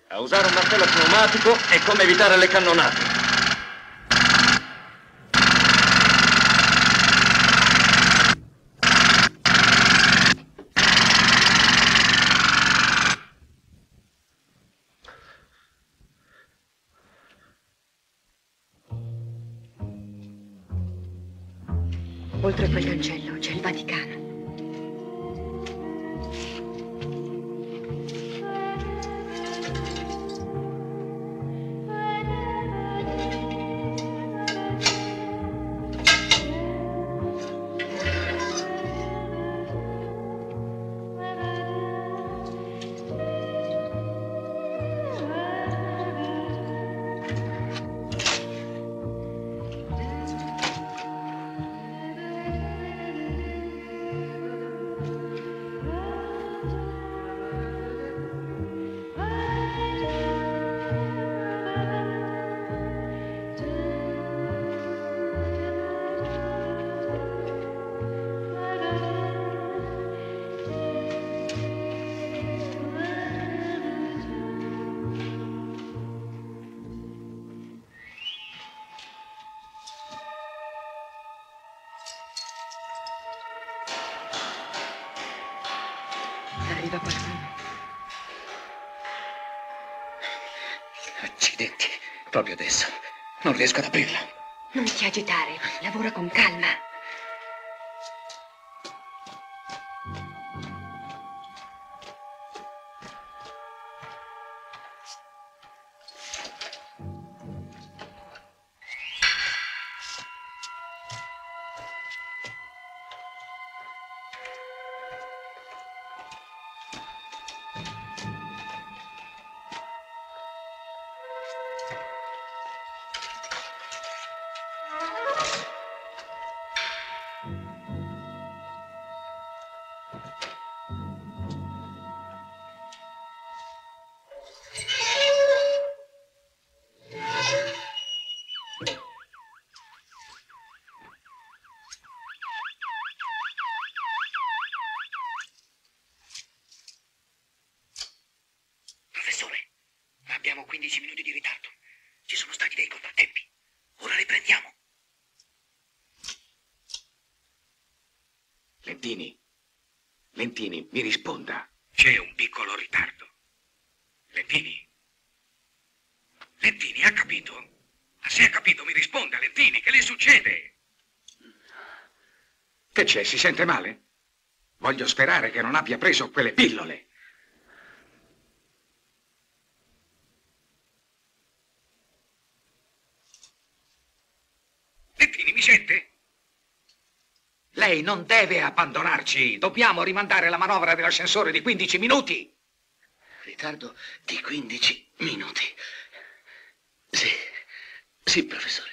A usare un martello pneumatico e come evitare le cannonate. Oltre quel cancello c'è il Vaticano. Arriva qualcuno. Accidenti, proprio adesso. Non riesco ad aprirla. Non ti agitare, lavora con calma. Abbiamo 15 minuti di ritardo. Ci sono stati dei contrattempi. Ora riprendiamo. Lentini, mi risponda. C'è un piccolo ritardo. Lentini, ha capito? Se ha capito, mi risponda, Lentini, che le succede? Che c'è? Si sente male? Voglio sperare che non abbia preso quelle pillole. Lentini, mi sente? Lei non deve abbandonarci. Dobbiamo rimandare la manovra dell'ascensore di 15 minuti. Ritardo di 15 minuti. Sì, professore.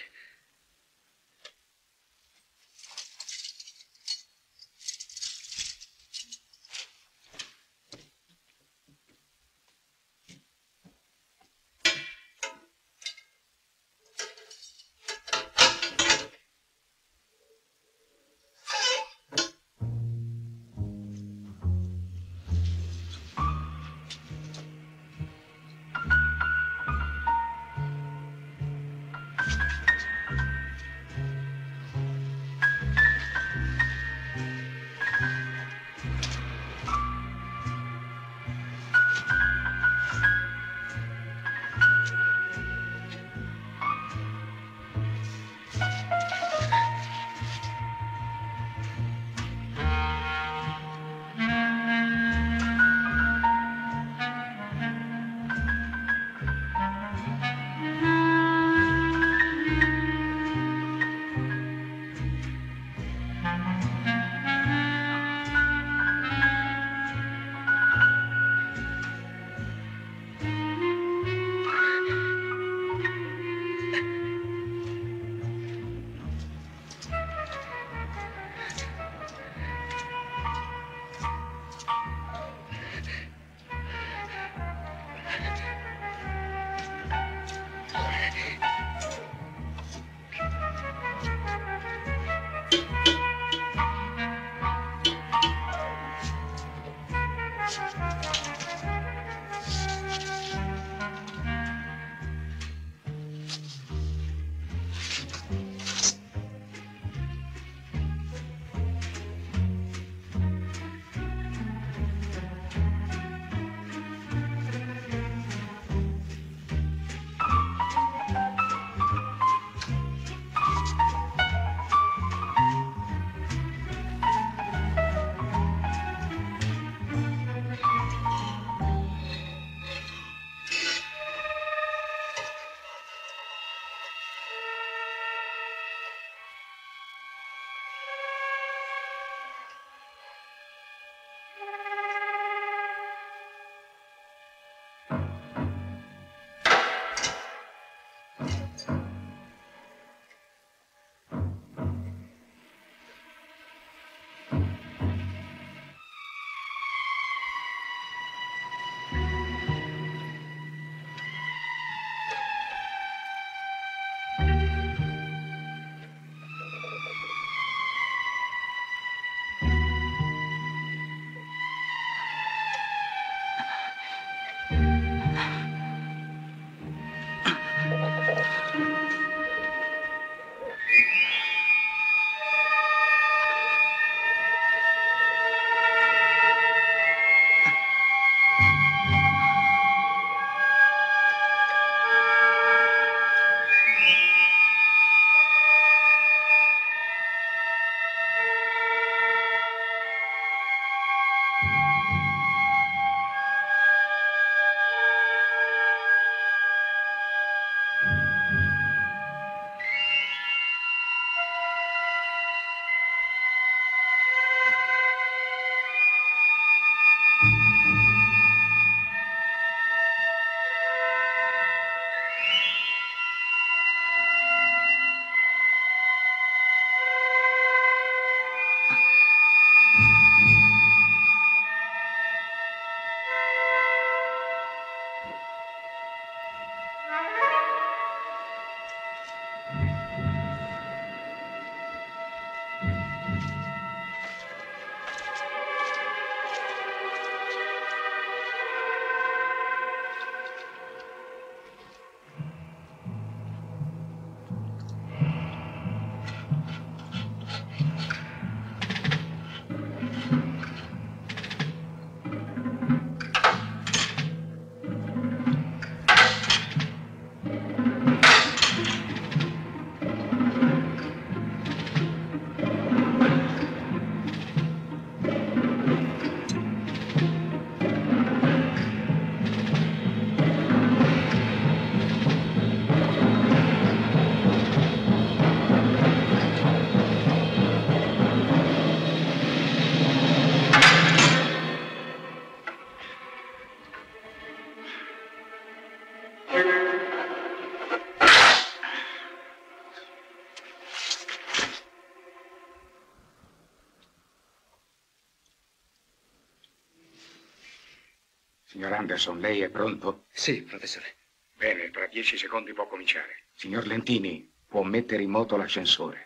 Signor Anderson, lei è pronto? Sì, professore. Bene, tra 10 secondi può cominciare. Signor Lentini, può mettere in moto l'ascensore.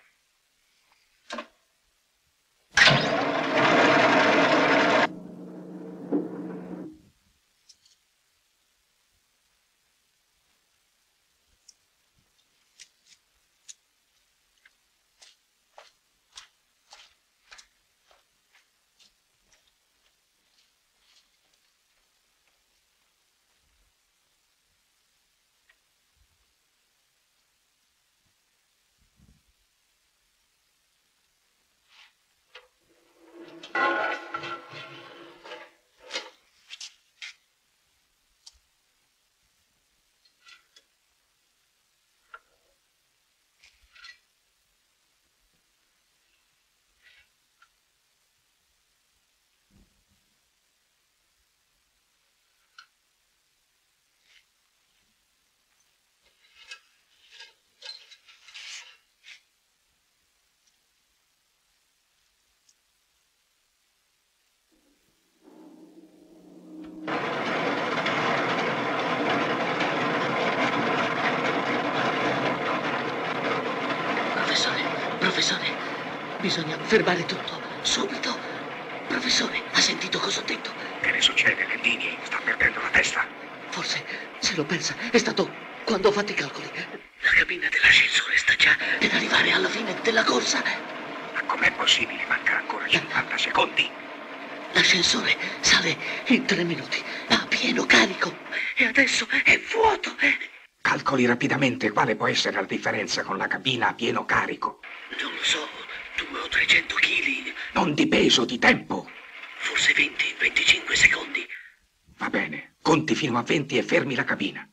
Professore, bisogna fermare tutto, subito. Professore, ha sentito cosa ho detto? Che le succede, Lentini? Sta perdendo la testa. Forse, se lo pensa, è stato quando ho fatto i calcoli. La cabina dell'ascensore sta già per arrivare alla fine della corsa. Ma com'è possibile? Mancano ancora 50 secondi. L'ascensore sale in 3 minuti, a pieno carico. E adesso è vuoto. Calcoli rapidamente quale può essere la differenza con la cabina a pieno carico. Non lo so, 200 o 300 kg. Non di peso, di tempo. Forse 20-25 secondi. Va bene, conti fino a 20 e fermi la cabina.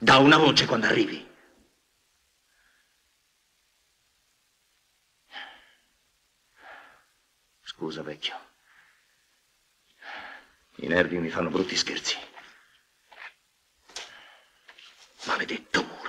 Da una voce quando arrivi. Scusa, vecchio. I nervi mi fanno brutti scherzi. Maledetto muro.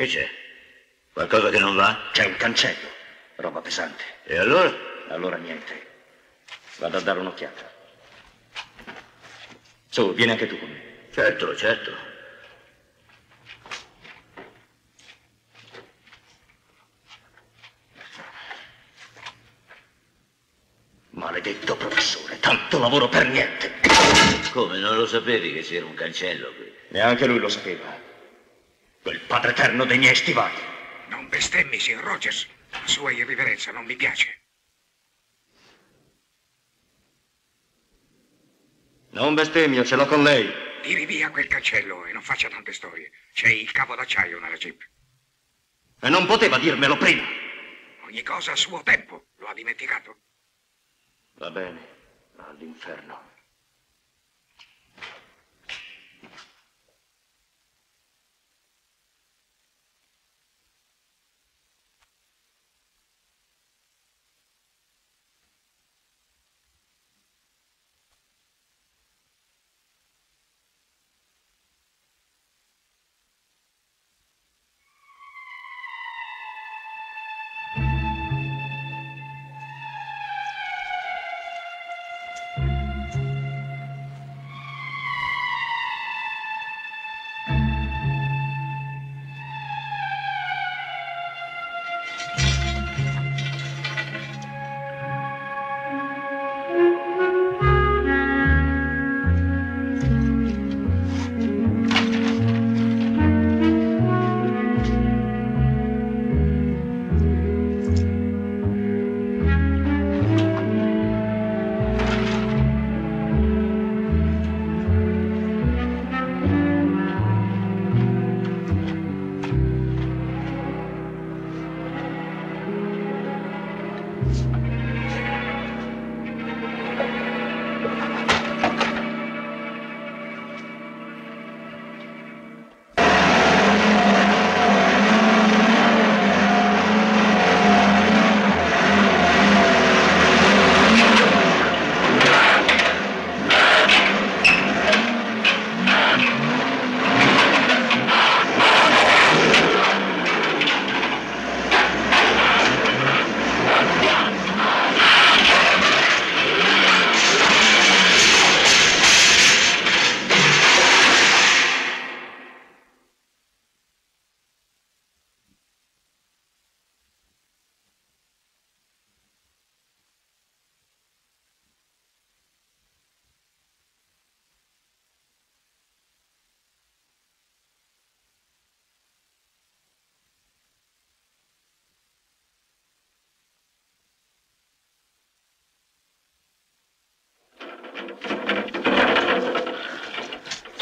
Che c'è? Qualcosa che non va? C'è un cancello, roba pesante. E allora? Allora niente. Vado a dare un'occhiata. Su, vieni anche tu con me. Certo, certo. Maledetto professore, tanto lavoro per niente. Come, non lo sapevi che c'era un cancello qui? Neanche lui lo sapeva. Quel padre eterno dei miei stivali. Non bestemmi, signor Rogers. La sua irriverenza non mi piace. Non bestemmio, ce l'ho con lei. Tiri via quel cancello e non faccia tante storie. C'è il cavo d'acciaio nella jeep. E non poteva dirmelo prima. Ogni cosa a suo tempo. Lo ha dimenticato? Va bene, all'inferno.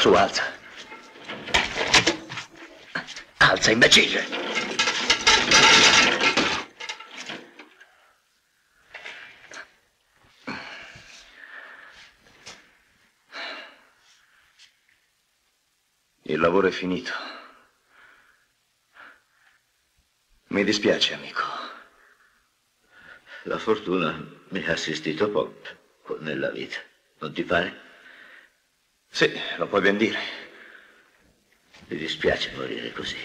Su, alza. Alza, imbecille. Il lavoro è finito. Mi dispiace, amico. La fortuna mi ha assistito poco nella vita. Non ti pare? Sì, lo puoi ben dire. Mi dispiace morire così.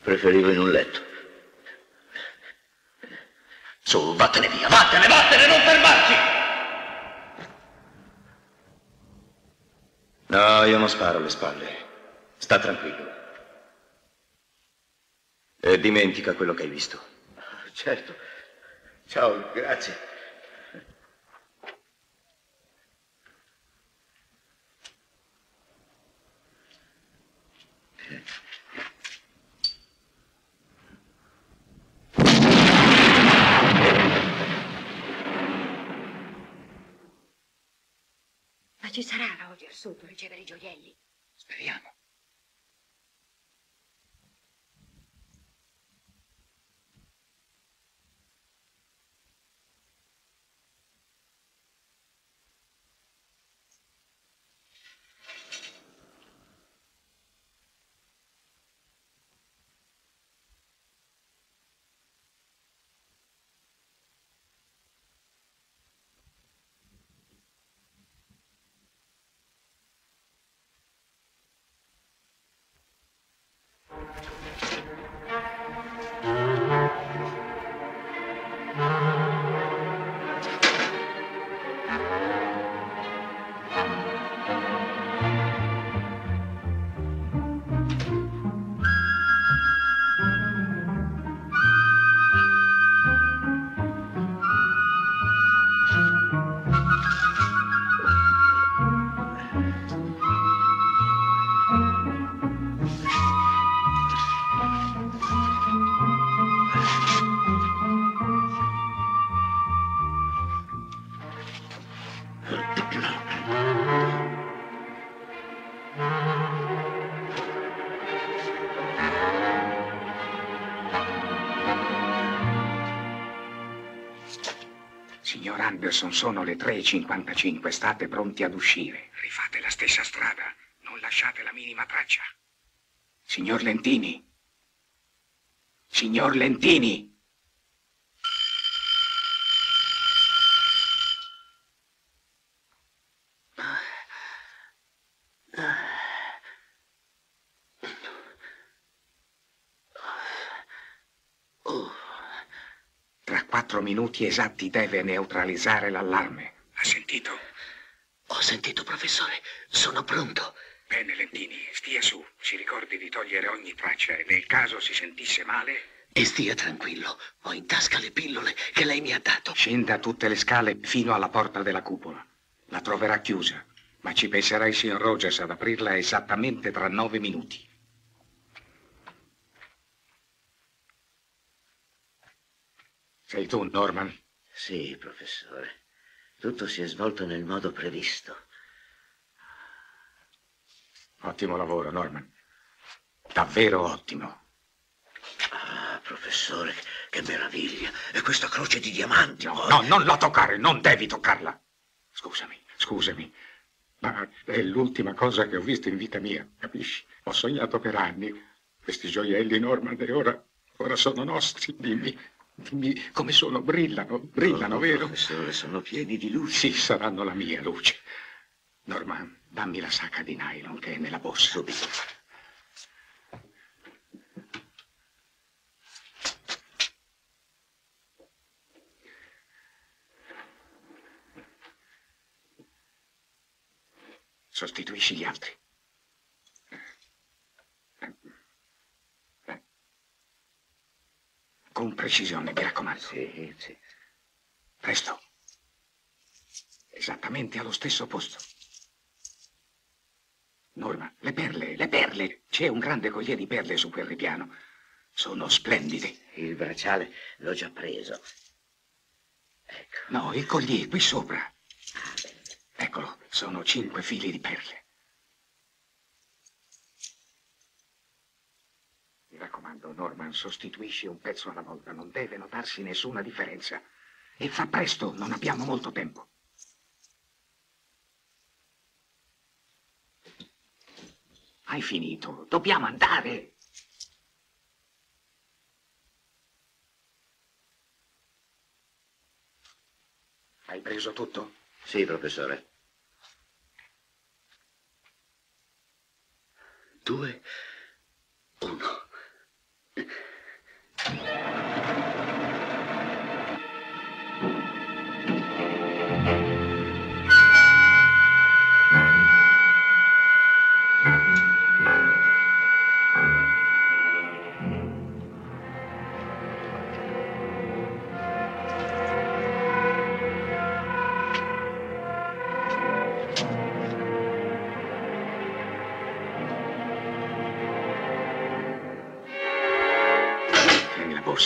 Preferivo in un letto. Su, vattene via, vattene, vattene, non fermarti! No, io non sparo alle spalle. Sta tranquillo. E dimentica quello che hai visto. Certo. Ciao, grazie. Ma ci sarà Roger sotto a ricevere i gioielli? Speriamo. Signor Anderson, sono le 3:55, state pronti ad uscire. Rifate la stessa strada, non lasciate la minima traccia. Signor Lentini. Signor Lentini. Tra 4 minuti esatti deve neutralizzare l'allarme. Ha sentito? Ho sentito, professore. Sono pronto. Bene, Lentini, stia su. Si ricordi di togliere ogni traccia e nel caso si sentisse male... E stia tranquillo. Ho in tasca le pillole che lei mi ha dato. Scenda tutte le scale fino alla porta della cupola. La troverà chiusa, ma ci penserà il signor Rogers ad aprirla esattamente tra 9 minuti. Sei tu, Norman? Sì, professore. Tutto si è svolto nel modo previsto. Ottimo lavoro, Norman. Davvero ottimo. Ah, professore, che meraviglia. E questa croce di diamanti? No, non la toccare, non devi toccarla. Scusami. Ma è l'ultima cosa che ho visto in vita mia, capisci? Ho sognato per anni questi gioielli, Norman, e ora sono nostri. Dimmi come sono, brillano, vero? Professore, sono pieni di luce. Sì, saranno la mia luce. Norman, dammi la sacca di nylon che è nella borsa. Subito. Sostituisci gli altri. Con precisione, mi raccomando. Sì. Presto. Esattamente allo stesso posto. Norma, le perle. C'è un grande collier di perle su quel ripiano. Sono splendide. Il bracciale l'ho già preso. Ecco. No, il collier qui sopra. Ah, bene. Eccolo, sono 5 fili di perle. Mi raccomando, Norman, sostituisci un pezzo alla volta. Non deve notarsi nessuna differenza. E fa presto, non abbiamo molto tempo. Hai finito, dobbiamo andare. Hai preso tutto? Sì, professore. 2, 1.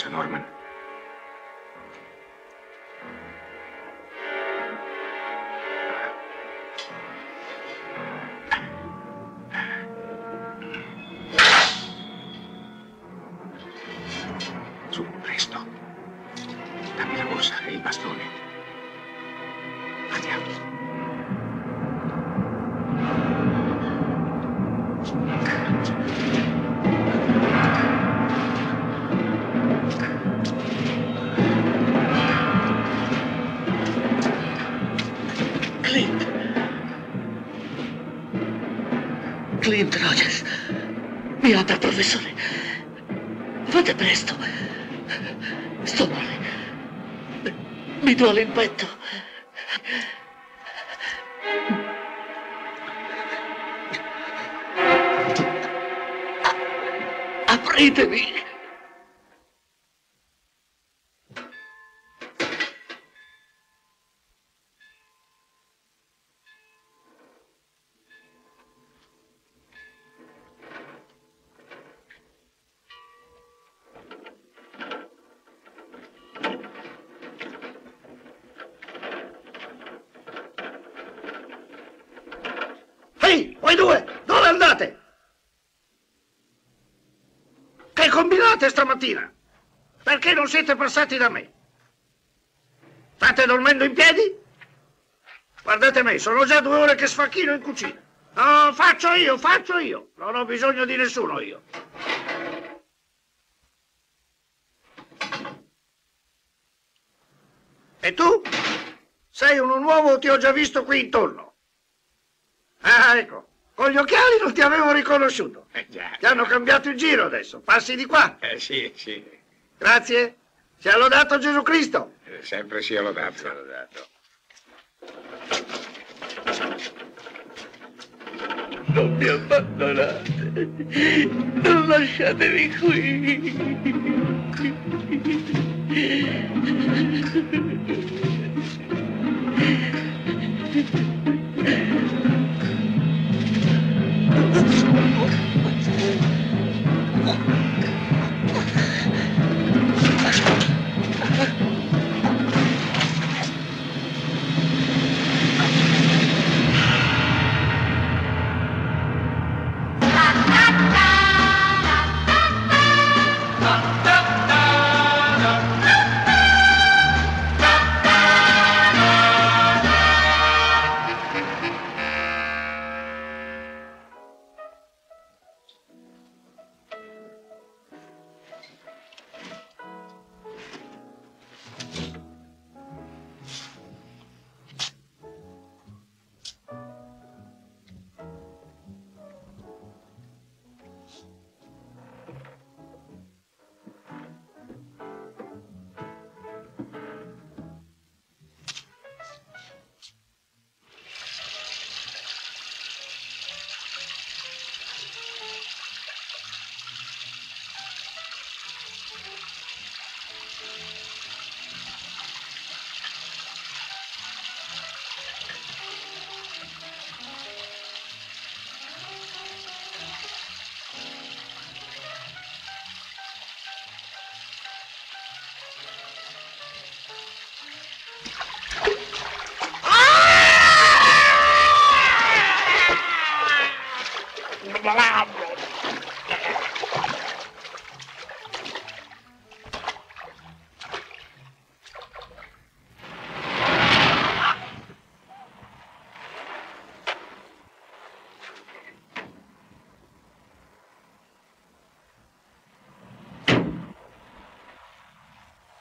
Norman. Su, presto. Dammi la borsa e il bastone. Andiamo. Clint Rogers. Mi apra, professore. Fate presto. Sto male. Mi duole il petto. Apritemi. Ehi, voi due, dove andate? Che combinate stamattina? Perché non siete passati da me? State dormendo in piedi? Guardate me, sono già 2 ore che sfacchino in cucina. No, faccio io. Non ho bisogno di nessuno io. E tu? Sei uno nuovo o ti ho già visto qui intorno? Ah, ecco. Con gli occhiali non ti avevo riconosciuto. Già. Ti hanno cambiato il giro adesso. Passi di qua. Sì, sì. Grazie. Sia lodato Gesù Cristo. Sempre sia lodato. Non mi abbandonate, non lasciatemi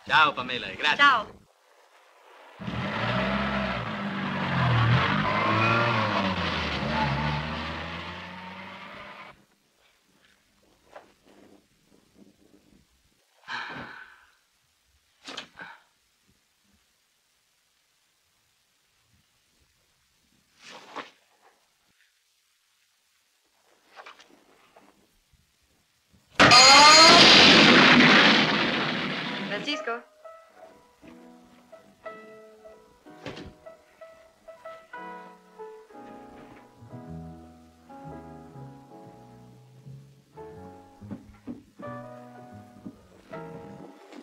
Ciao Pamela, grazie. Ciao. Francisco?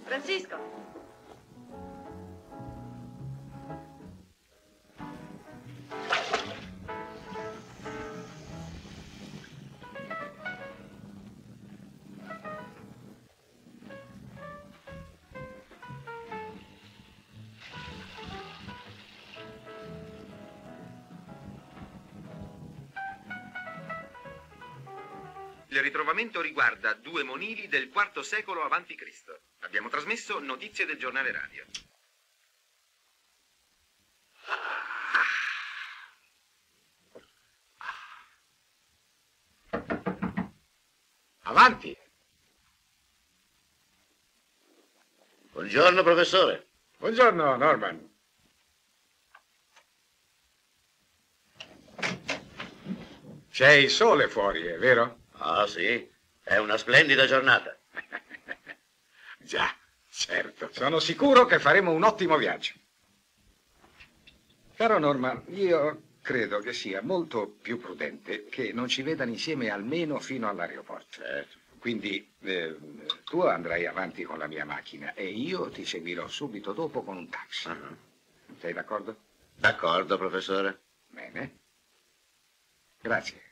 Francisco? Il ritrovamento riguarda 2 monili del IV secolo a.C. Abbiamo trasmesso notizie del giornale radio. Avanti. Buongiorno, professore. Buongiorno, Norman. C'è il sole fuori, è vero? Ah, sì. È una splendida giornata. Già, certo. Sono sicuro che faremo un ottimo viaggio. Caro Norman, io credo che sia molto più prudente che non ci vedano insieme almeno fino all'aeroporto. Certo. Quindi tu andrai avanti con la mia macchina e io ti seguirò subito dopo con un taxi. Sei d'accordo? D'accordo, professore. Bene. Grazie.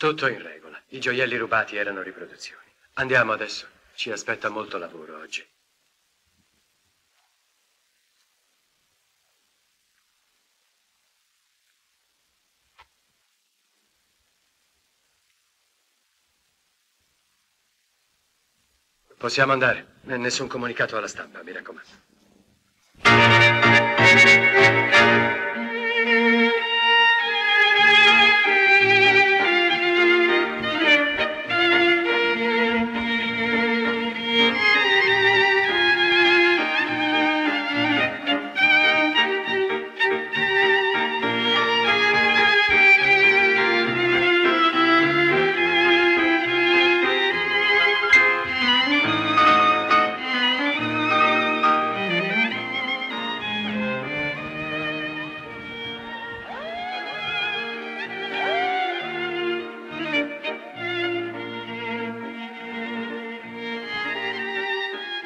Tutto in regola. I gioielli rubati erano riproduzioni. Andiamo adesso. Ci aspetta molto lavoro oggi. Possiamo andare. Nessun comunicato alla stampa, mi raccomando.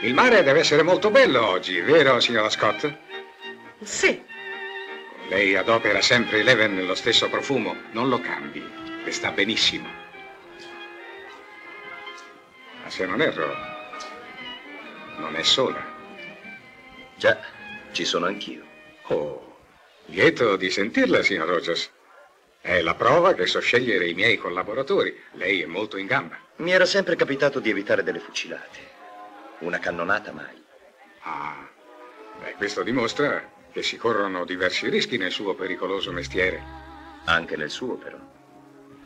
Il mare deve essere molto bello oggi, vero, signora Scott? Sì. Lei adopera sempre Eleven nello stesso profumo, non lo cambi, le sta benissimo. Ma se non erro, non è sola. Già, ci sono anch'io. Oh, lieto di sentirla, signor Rogers. È la prova che so scegliere i miei collaboratori. Lei è molto in gamba. Mi era sempre capitato di evitare delle fucilate. Una cannonata mai. Ah, beh, questo dimostra che si corrono diversi rischi nel suo pericoloso mestiere. Anche nel suo, però.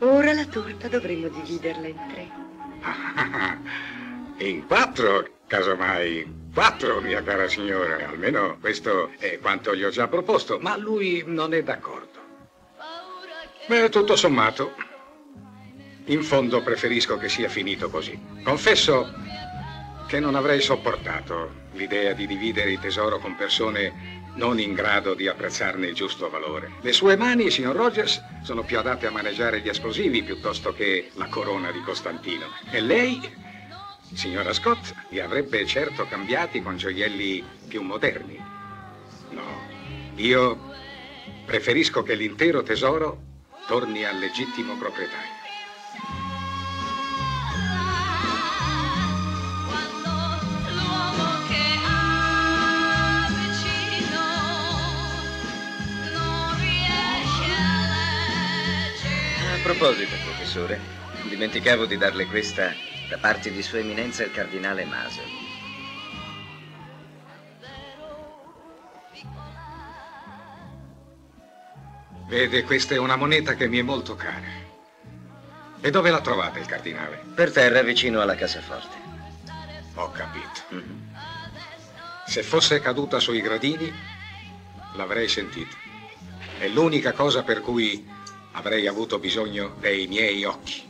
Ora la torta dovremmo dividerla in 3. In 4, casomai. 4, mia cara signora. Almeno questo è quanto gli ho già proposto, ma lui non è d'accordo. Beh, tutto sommato, in fondo preferisco che sia finito così. Confesso che non avrei sopportato l'idea di dividere il tesoro con persone non in grado di apprezzarne il giusto valore. Le sue mani, signor Rogers, sono più adatte a maneggiare gli esplosivi piuttosto che la corona di Costantino. E lei, signora Scott, li avrebbe certo cambiati con gioielli più moderni. No, io preferisco che l'intero tesoro torni al legittimo proprietario. A proposito, professore, dimenticavo di darle questa da parte di Sua Eminenza il Cardinale Maser. Vede, questa è una moneta che mi è molto cara. E dove l'ha trovata il cardinale? Per terra, vicino alla cassaforte. Ho capito. Se fosse caduta sui gradini, l'avrei sentita. È l'unica cosa per cui avrei avuto bisogno dei miei occhi.